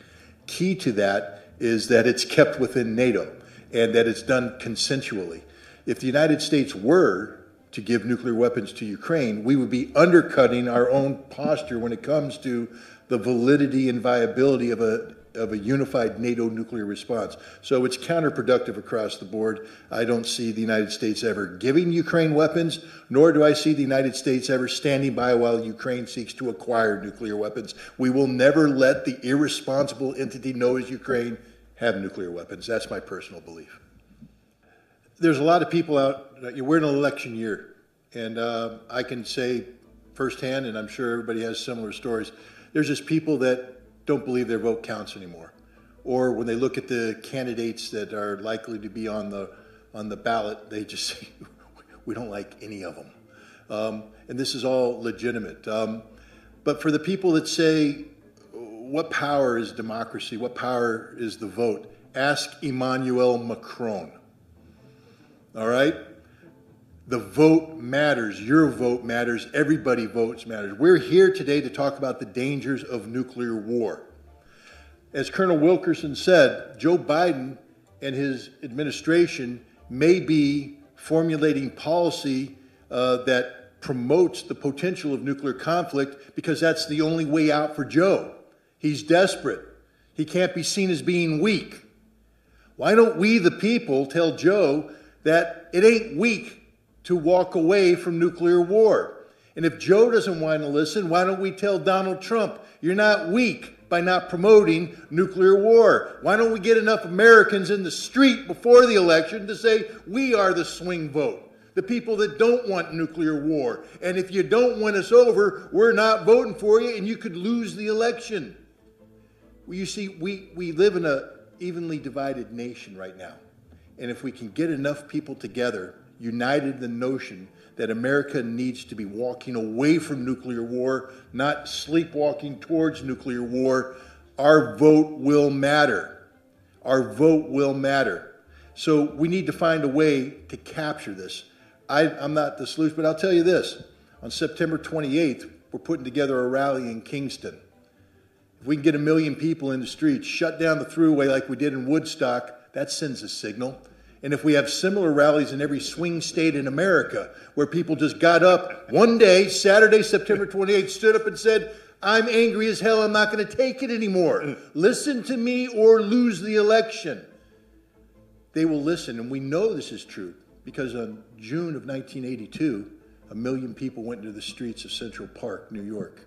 Key to that is that it's kept within NATO and that it's done consensually. If the United States were to give nuclear weapons to Ukraine, we would be undercutting our own posture when it comes to the validity and viability of a unified NATO nuclear response. So it's counterproductive across the board. I don't see the United States ever giving Ukraine weapons, nor do I see the United States ever standing by while Ukraine seeks to acquire nuclear weapons. We will never let the irresponsible entity known as Ukraine have nuclear weapons. That's my personal belief. There's a lot of people out, we're in an election year, and I can say firsthand, and I'm sure everybody has similar stories, there's just people that don't believe their vote counts anymore. Or when they look at the candidates that are likely to be on the ballot, they just say, we don't like any of them. And this is all legitimate. But for the people that say, what power is democracy? What power is the vote? Ask Emmanuel Macron. All right? The vote matters. Your vote matters. Everybody votes matters. We're here today to talk about the dangers of nuclear war. As Colonel Wilkerson said, Joe Biden and his administration may be formulating policy that promotes the potential of nuclear conflict because that's the only way out for Joe. He's desperate. He can't be seen as being weak. Why don't we, the people, tell Joe that it ain't weak to walk away from nuclear war? And if Joe doesn't want to listen, why don't we tell Donald Trump, you're not weak by not promoting nuclear war? Why don't we get enough Americans in the street before the election to say we are the swing vote? The people that don't want nuclear war. And if you don't win us over, we're not voting for you and you could lose the election. Well, you see, we live in an evenly divided nation right now. And if we can get enough people together, united in the notion that America needs to be walking away from nuclear war, not sleepwalking towards nuclear war, our vote will matter. Our vote will matter. So we need to find a way to capture this. I'm not the solution, but I'll tell you this. On September 28th, we're putting together a rally in Kingston. If we can get 1 million people in the streets, shut down the thruway like we did in Woodstock, that sends a signal. And if we have similar rallies in every swing state in America, where people just got up one day, Saturday, September 28th, stood up and said, I'm angry as hell, I'm not going to take it anymore. Listen to me or lose the election. They will listen, and we know this is true. Because in June of 1982, 1 million people went into the streets of Central Park, New York,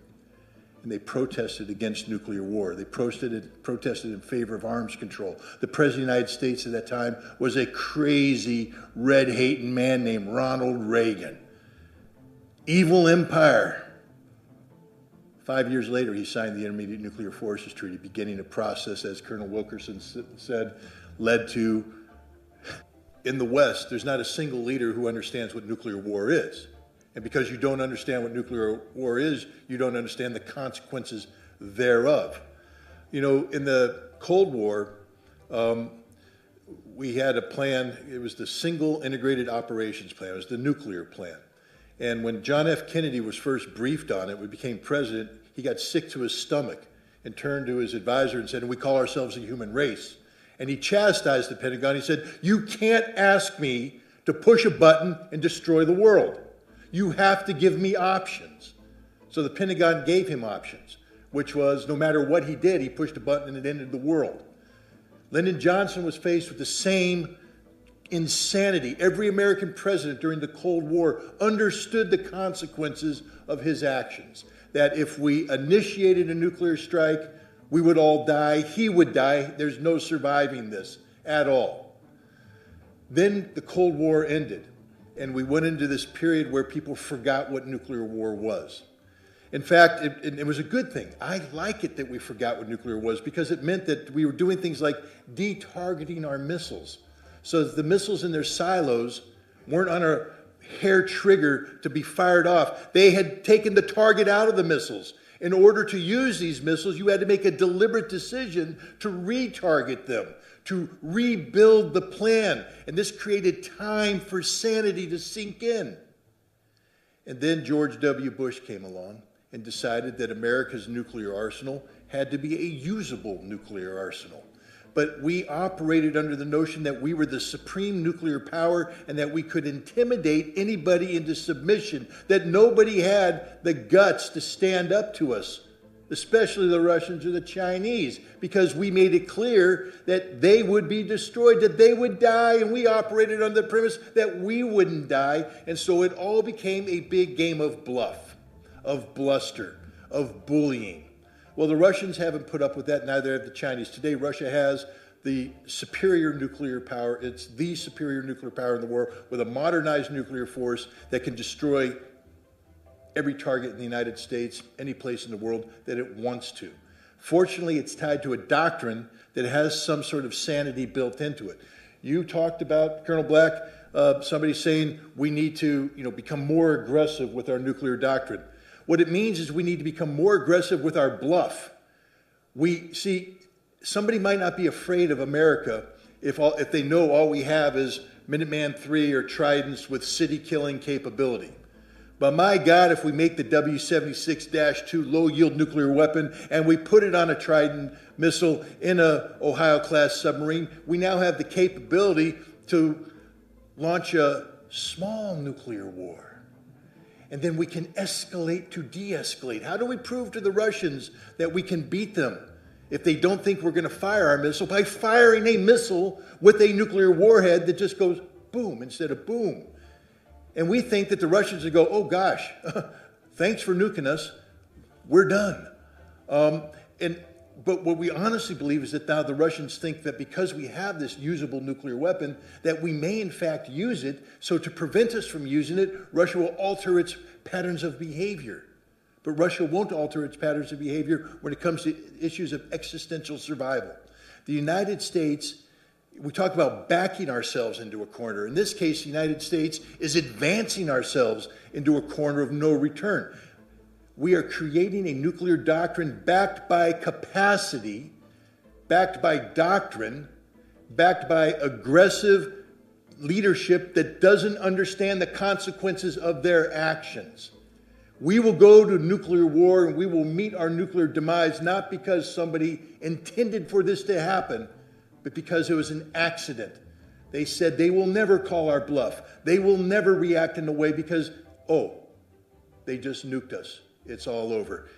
and they protested against nuclear war. They protested in favor of arms control. The President of the United States at that time was a crazy, red-hating man named Ronald Reagan. Evil empire. 5 years later, he signed the Intermediate Nuclear Forces Treaty, beginning a process, as Colonel Wilkerson said, led to. In the West, there's not a single leader who understands what nuclear war is. And because you don't understand what nuclear war is, you don't understand the consequences thereof. You know, in the Cold War, we had a plan. It was the Single Integrated Operations Plan. It was the nuclear plan. And when John F. Kennedy was first briefed on it, when he became president, he got sick to his stomach and turned to his advisor and said, we call ourselves a human race. And he chastised the Pentagon. He said, you can't ask me to push a button and destroy the world. You have to give me options. So the Pentagon gave him options, which was no matter what he did, he pushed a button and it ended the world. Lyndon Johnson was faced with the same insanity. Every American president during the Cold War understood the consequences of his actions. That if we initiated a nuclear strike, we would all die. He would die. There's no surviving this at all. Then the Cold War ended, and we went into this period where people forgot what nuclear war was. In fact, it was a good thing. I like it that we forgot what nuclear was because it meant that we were doing things like de-targeting our missiles. So that the missiles in their silos weren't on a hair trigger to be fired off. They had taken the target out of the missiles. In order to use these missiles, you had to make a deliberate decision to retarget them, to rebuild the plan. And this created time for sanity to sink in. And then George W. Bush came along and decided that America's nuclear arsenal had to be a usable nuclear arsenal. But we operated under the notion that we were the supreme nuclear power and that we could intimidate anybody into submission, that nobody had the guts to stand up to us, especially the Russians or the Chinese, because we made it clear that they would be destroyed, that they would die, and we operated under the premise that we wouldn't die. And so it all became a big game of bluff, of bluster, of bullying. Well, the Russians haven't put up with that, neither have the Chinese. Today, Russia has the superior nuclear power. It's the superior nuclear power in the world with a modernized nuclear force that can destroy every target in the United States, any place in the world that it wants to. Fortunately, it's tied to a doctrine that has some sort of sanity built into it. You talked about, Colonel Black, somebody saying we need to become more aggressive with our nuclear doctrine. What it means is we need to become more aggressive with our bluff. We see, somebody might not be afraid of America if they know all we have is Minuteman III or Tridents with city-killing capability. But my God, if we make the W-76-2 low-yield nuclear weapon and we put it on a Trident missile in a Ohio-class submarine, we now have the capability to launch a small nuclear war. And then we can escalate to de-escalate. How do we prove to the Russians that we can beat them if they don't think we're going to fire our missile? By firing a missile with a nuclear warhead that just goes boom instead of boom. And we think that the Russians would go, oh gosh, thanks for nuking us, we're done. But what we honestly believe is that now the Russians think that because we have this usable nuclear weapon, that we may in fact use it. So to prevent us from using it, Russia will alter its patterns of behavior. But Russia won't alter its patterns of behavior when it comes to issues of existential survival. The United States, we talk about backing ourselves into a corner. In this case, the United States is advancing ourselves into a corner of no return. We are creating a nuclear doctrine backed by capacity, backed by doctrine, backed by aggressive leadership that doesn't understand the consequences of their actions. We will go to nuclear war and we will meet our nuclear demise not because somebody intended for this to happen, but because it was an accident. They said they will never call our bluff. They will never react in a way because, they just nuked us. It's all over.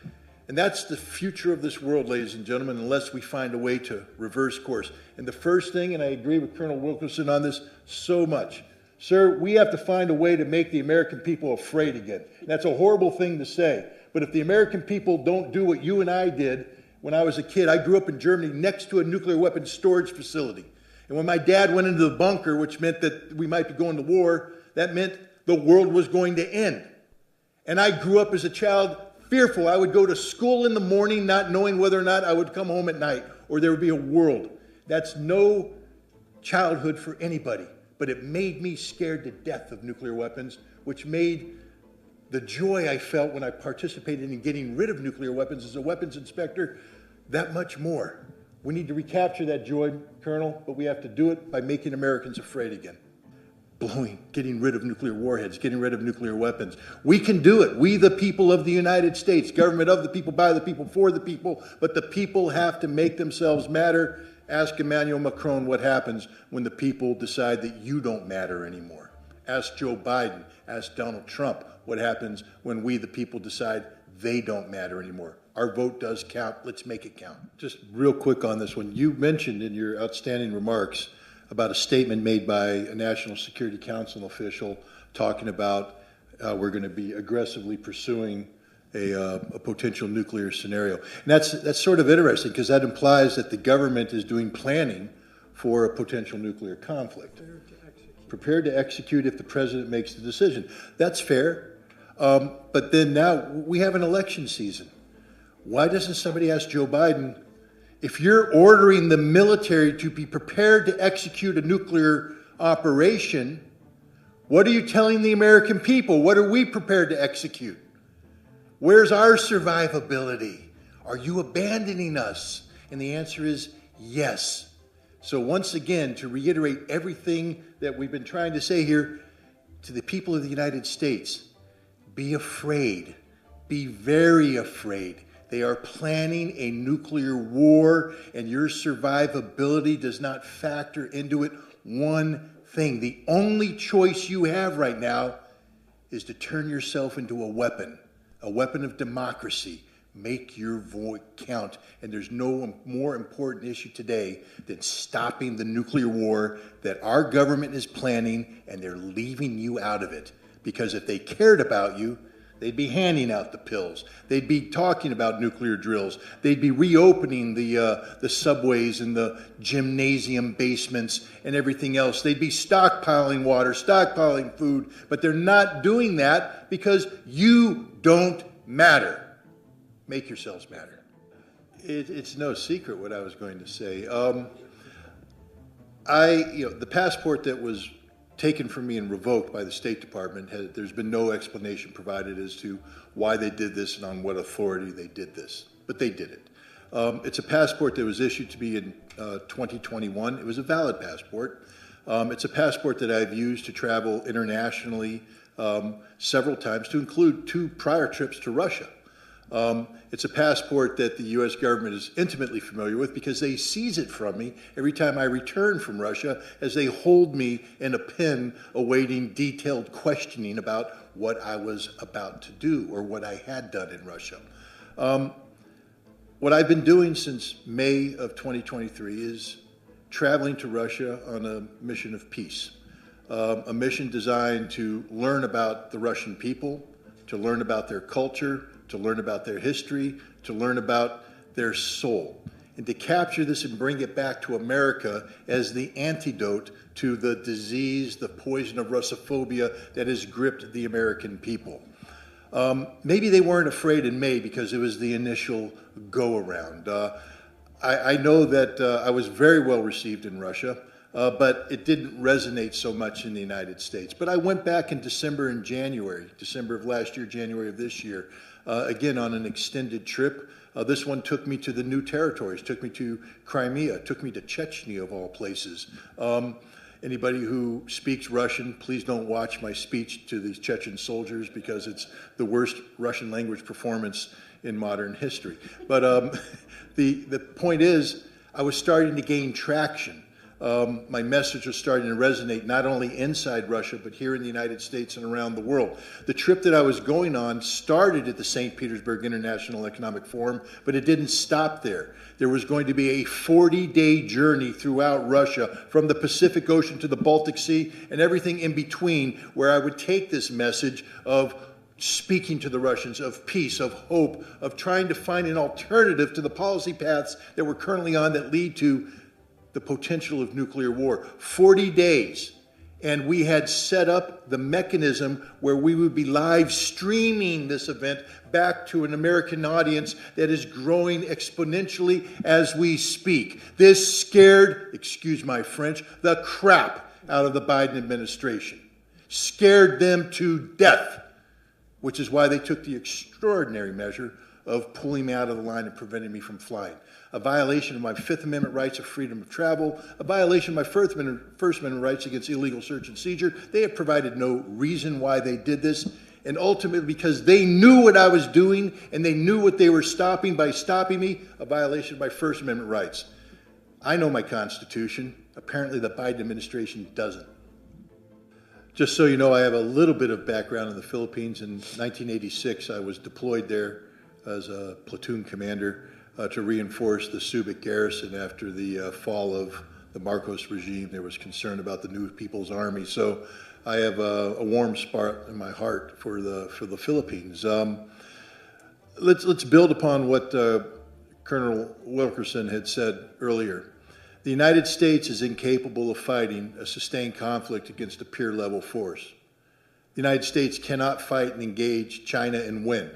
And that's the future of this world, ladies and gentlemen, unless we find a way to reverse course. And the first thing, and I agree with Colonel Wilkerson on this so much, sir, we have to find a way to make the American people afraid again. And that's a horrible thing to say. But if the American people don't do what you and I did when I was a kid, I grew up in Germany next to a nuclear weapons storage facility. And when my dad went into the bunker, which meant that we might be going to war, that meant the world was going to end. And I grew up as a child fearful. I would go to school in the morning not knowing whether or not I would come home at night or there would be a world. That's no childhood for anybody. But it made me scared to death of nuclear weapons, which made the joy I felt when I participated in getting rid of nuclear weapons as a weapons inspector that much more. We need to recapture that joy, Colonel, but we have to do it by making Americans afraid again. Getting rid of nuclear warheads, getting rid of nuclear weapons. We can do it. We, the people of the United States, government of the people, by the people, for the people, but the people have to make themselves matter. Ask Emmanuel Macron what happens when the people decide that you don't matter anymore. Ask Joe Biden, ask Donald Trump what happens when we, the people, decide they don't matter anymore. Our vote does count. Let's make it count. Just real quick on this one. You mentioned in your outstanding remarks about a statement made by a National Security Council official talking about we're going to be aggressively pursuing a potential nuclear scenario. And that's sort of interesting because that implies that the government is doing planning for a potential nuclear conflict. Prepared to execute if the president makes the decision. That's fair. But then now we have an election season. Why doesn't somebody ask Joe Biden, if you're ordering the military to be prepared to execute a nuclear operation, what are you telling the American people? What are we prepared to execute? Where's our survivability? Are you abandoning us? And the answer is yes. So once again, to reiterate everything that we've been trying to say here to the people of the United States, be afraid. Be very afraid. They are planning a nuclear war, and your survivability does not factor into it one thing. The only choice you have right now is to turn yourself into a weapon of democracy. Make your vote count. And there's no more important issue today than stopping the nuclear war that our government is planning, and they're leaving you out of it. Because if they cared about you, they'd be handing out the pills. They'd be talking about nuclear drills. They'd be reopening the subways and the gymnasium basements and everything else. They'd be stockpiling water, stockpiling food, but they're not doing that because you don't matter. Make yourselves matter. It's no secret what I was going to say. The passport that was taken from me and revoked by the State Department. There's been no explanation provided as to why they did this and on what authority they did this, but they did it. It's a passport that was issued to me in 2021. It was a valid passport. It's a passport that I've used to travel internationally several times, to include 2 prior trips to Russia. It's a passport that the U.S. government is intimately familiar with because they seize it from me every time I return from Russia, as they hold me in a pen awaiting detailed questioning about what I was about to do or what I had done in Russia. What I've been doing since May of 2023 is traveling to Russia on a mission of peace, a mission designed to learn about the Russian people, to learn about their culture, to learn about their history, to learn about their soul, and to capture this and bring it back to America as the antidote to the disease, the poison of Russophobia that has gripped the American people. Maybe they weren't afraid in May because it was the initial go-around. I know that I was very well received in Russia, but it didn't resonate so much in the United States. But I went back in December and January, December of last year, January of this year, again on an extended trip. This one took me to the new territories, took me to Crimea, took me to Chechnya of all places. Anybody who speaks Russian, please don't watch my speech to these Chechen soldiers because it's the worst Russian language performance in modern history. But the point is, I was starting to gain traction. My message was starting to resonate not only inside Russia, but here in the United States and around the world. The trip that I was going on started at the St. Petersburg International Economic Forum, but it didn't stop there. There was going to be a 40-day journey throughout Russia, from the Pacific Ocean to the Baltic Sea and everything in between, where I would take this message of speaking to the Russians, of peace, of hope, of trying to find an alternative to the policy paths that we're currently on that lead to the potential of nuclear war. 40 days. And we had set up the mechanism where we would be live streaming this event back to an American audience that is growing exponentially as we speak. This scared, excuse my French, the crap out of the Biden administration. Scared them to death, which is why they took the extraordinary measure of pulling me out of the line and preventing me from flying. A violation of my Fifth Amendment rights of freedom of travel, a violation of my First Amendment rights against illegal search and seizure. They have provided no reason why they did this, and ultimately because they knew what I was doing and they knew what they were stopping by stopping me, a violation of my First Amendment rights. I know my Constitution. Apparently the Biden administration doesn't. Just so you know, I have a little bit of background in the Philippines. In 1986, I was deployed there as a platoon commander to reinforce the Subic garrison after the fall of the Marcos regime. There was concern about the New People's Army. So I have a warm spot in my heart for the Philippines. Let's build upon what Colonel Wilkerson had said earlier. The United States is incapable of fighting a sustained conflict against a peer-level force. The United States cannot fight and engage China and win.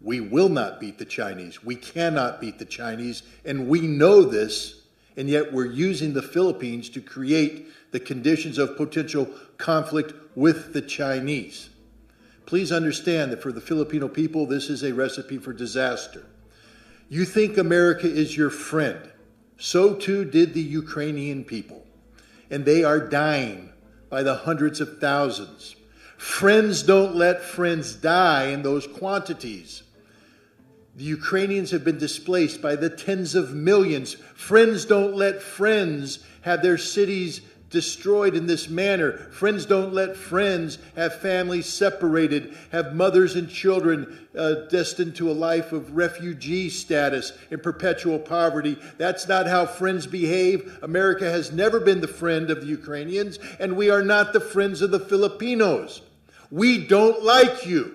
We will not beat the Chinese. We cannot beat the Chinese, and we know this, and yet we're using the Philippines to create the conditions of potential conflict with the Chinese. Please understand that for the Filipino people, this is a recipe for disaster. You think America is your friend. So too did the Ukrainian people, and they are dying by the hundreds of thousands. Friends don't let friends die in those quantities. The Ukrainians have been displaced by the tens of millions. Friends don't let friends have their cities destroyed in this manner. Friends don't let friends have families separated, have mothers and children destined to a life of refugee status in perpetual poverty. That's not how friends behave. America has never been the friend of the Ukrainians, and we are not the friends of the Filipinos. We don't like you.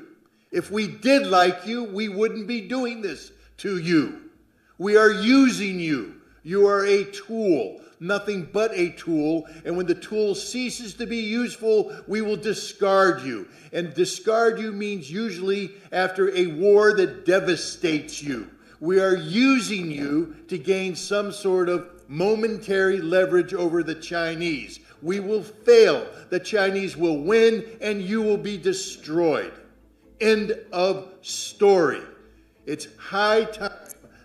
If we did like you, we wouldn't be doing this to you. We are using you. You are a tool, nothing but a tool. And when the tool ceases to be useful, we will discard you. And discard you means usually after a war that devastates you. We are using you to gain some sort of momentary leverage over the Chinese. We will fail. The Chinese will win, and you will be destroyed. End of story. It's high time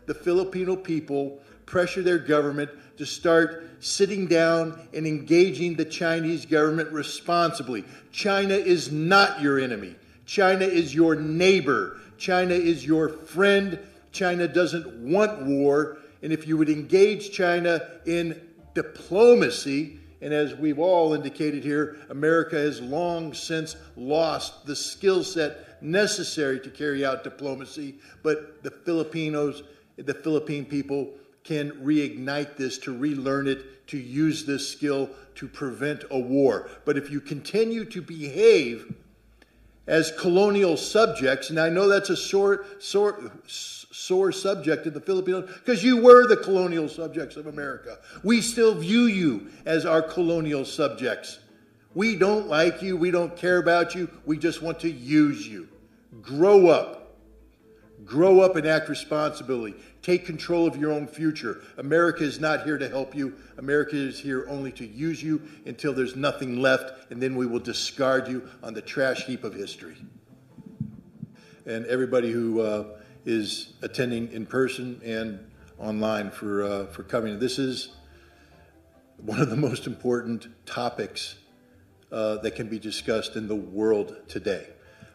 the Filipino people pressure their government to start sitting down and engaging the Chinese government responsibly. China is not your enemy. China is your neighbor. China is your friend. China doesn't want war. And if you would engage China in diplomacy, and as we've all indicated here, America has long since lost the skill set necessary to carry out diplomacy, but the Philippine people can reignite this, to relearn it, to use this skill to prevent a war. But if you continue to behave as colonial subjects, and I know that's a sore subject in the Philippines, because you were the colonial subjects of America. We still view you as our colonial subjects. We don't like you. We don't care about you. We just want to use you. Grow up. Grow up and act responsibly. Take control of your own future. America is not here to help you. America is here only to use you until there's nothing left, and then we will discard you on the trash heap of history. And everybody who is attending in person and online for coming. This is one of the most important topics that can be discussed in the world today.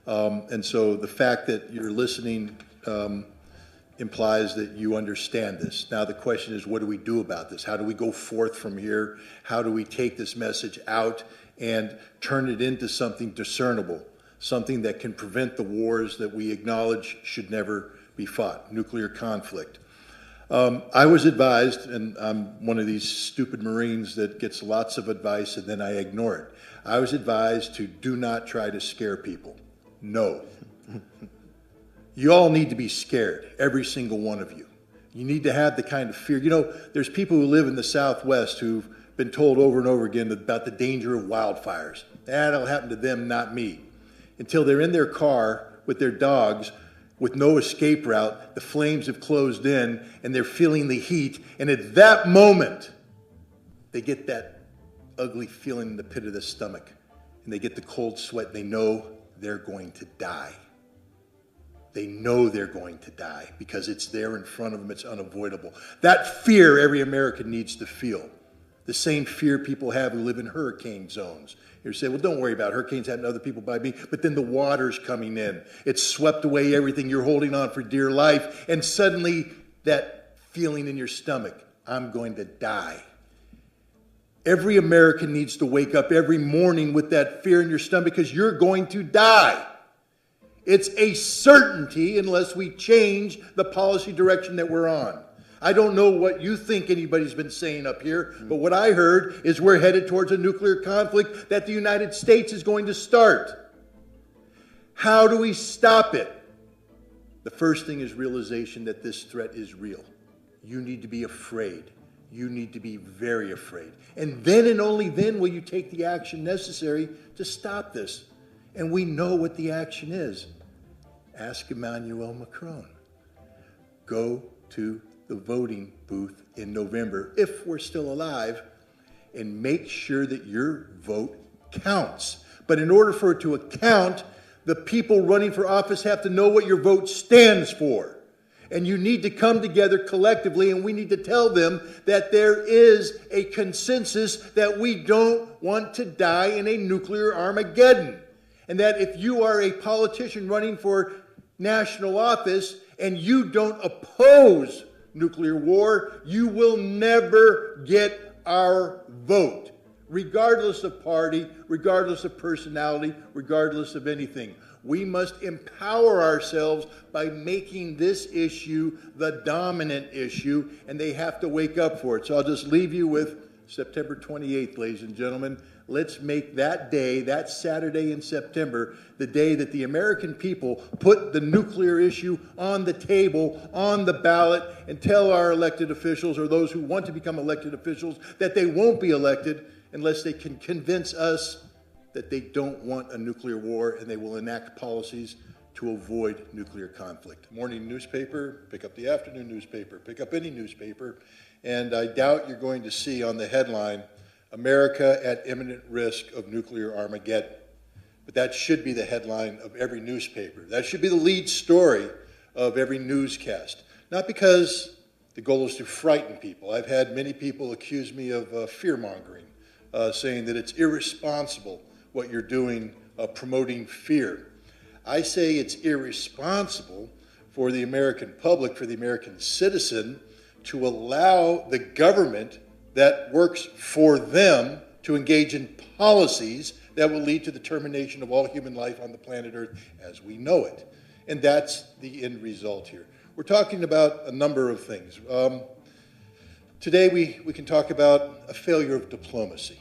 And so the fact that you're listening implies that you understand this. Now the question is, what do we do about this? How do we go forth from here? How do we take this message out and turn it into something discernible, something that can prevent the wars that we acknowledge should never be fought, nuclear conflict? I was advised, and I'm one of these stupid Marines that gets lots of advice and then I ignore it. I was advised to do not try to scare people. No. You all need to be scared, every single one of you. You need to have the kind of fear. You know, there's people who live in the Southwest who've been told over and over again about the danger of wildfires. That'll happen to them, not me. Until they're in their car with their dogs with no escape route, the flames have closed in, and they're feeling the heat. And at that moment, they get that ugly feeling in the pit of the stomach. And they get the cold sweat, and they know they're going to die. They know they're going to die because it's there in front of them. It's unavoidable. That fear every American needs to feel. The same fear people have who live in hurricane zones. You say, well, don't worry about it. Hurricanes happen to other people by me. But then the water's coming in. It's swept away everything you're holding on for dear life. And suddenly that feeling in your stomach, I'm going to die. Every American needs to wake up every morning with that fear in your stomach because you're going to die. It's a certainty unless we change the policy direction that we're on. I don't know what you think anybody's been saying up here, but what I heard is we're headed towards a nuclear conflict that the United States is going to start. How do we stop it? The first thing is realization that this threat is real. You need to be afraid. You need to be very afraid. And then and only then will you take the action necessary to stop this. And we know what the action is. Ask Emmanuel Macron. Go to the voting booth in November, if we're still alive, and make sure that your vote counts. But in order for it to count, the people running for office have to know what your vote stands for. And you need to come together collectively, and we need to tell them that there is a consensus that we don't want to die in a nuclear Armageddon. And that if you are a politician running for national office and you don't oppose nuclear war, you will never get our vote, regardless of party, regardless of personality, regardless of anything. We must empower ourselves by making this issue the dominant issue, and they have to wake up for it. So I'll just leave you with September 28th, ladies and gentlemen. Let's make that day, that Saturday in September, the day that the American people put the nuclear issue on the table, on the ballot, and tell our elected officials, or those who want to become elected officials, that they won't be elected unless they can convince us that they don't want a nuclear war, and they will enact policies to avoid nuclear conflict. Morning newspaper, pick up the afternoon newspaper, pick up any newspaper, and I doubt you're going to see on the headline America at imminent risk of nuclear Armageddon. But that should be the headline of every newspaper. That should be the lead story of every newscast. Not because the goal is to frighten people. I've had many people accuse me of fear-mongering, saying that it's irresponsible what you're doing, promoting fear. I say it's irresponsible for the American public, for the American citizen, to allow the government that works for them to engage in policies that will lead to the termination of all human life on the planet Earth as we know it. And that's the end result here. We're talking about a number of things. Today we can talk about a failure of diplomacy.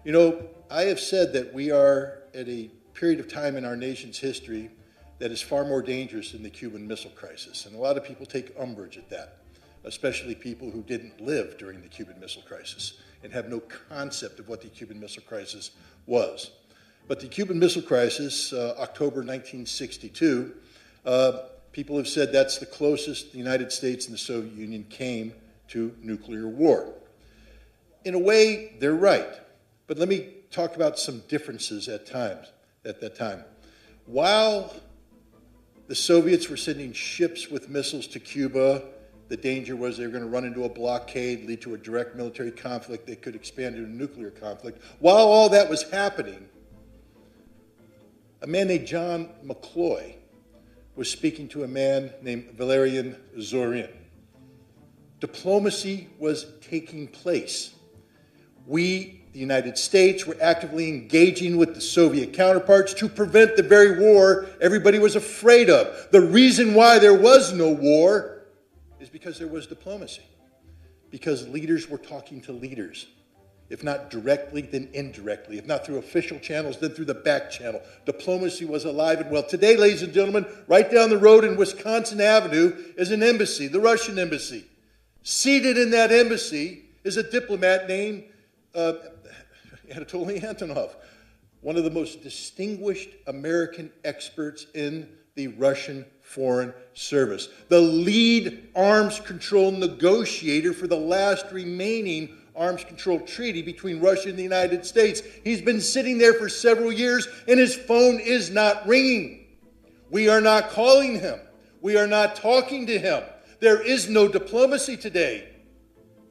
You know, I have said that we are at a period of time in our nation's history that is far more dangerous than the Cuban Missile Crisis. And a lot of people take umbrage at that, especially people who didn't live during the Cuban Missile Crisis and have no concept of what the Cuban Missile Crisis was. But the Cuban Missile Crisis, October 1962, people have said that's the closest the United States and the Soviet Union came to nuclear war. In a way, they're right. But let me talk about some differences at that time. While the Soviets were sending ships with missiles to Cuba, the danger was they were going to run into a blockade, lead to a direct military conflict that could expand into a nuclear conflict. While all that was happening, a man named John McCloy was speaking to a man named Valerian Zorin. Diplomacy was taking place. We, the United States, were actively engaging with the Soviet counterparts to prevent the very war everybody was afraid of. The reason why there was no war is because there was diplomacy. Because leaders were talking to leaders. If not directly, then indirectly. If not through official channels, then through the back channel. Diplomacy was alive and well. Today, ladies and gentlemen, right down the road in Wisconsin Avenue is an embassy, the Russian embassy. Seated in that embassy is a diplomat named Anatoly Antonov, one of the most distinguished American experts in the Russian Foreign Service, the lead arms control negotiator for the last remaining arms control treaty between Russia and the United States. He's been sitting there for several years and his phone is not ringing. We are not calling him. We are not talking to him. There is no diplomacy today.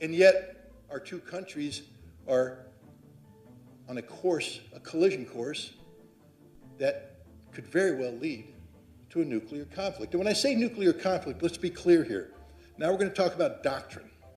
And yet our two countries are on a collision course that could very well lead to a nuclear conflict. And when I say nuclear conflict, let's be clear here. Now we're going to talk about doctrine.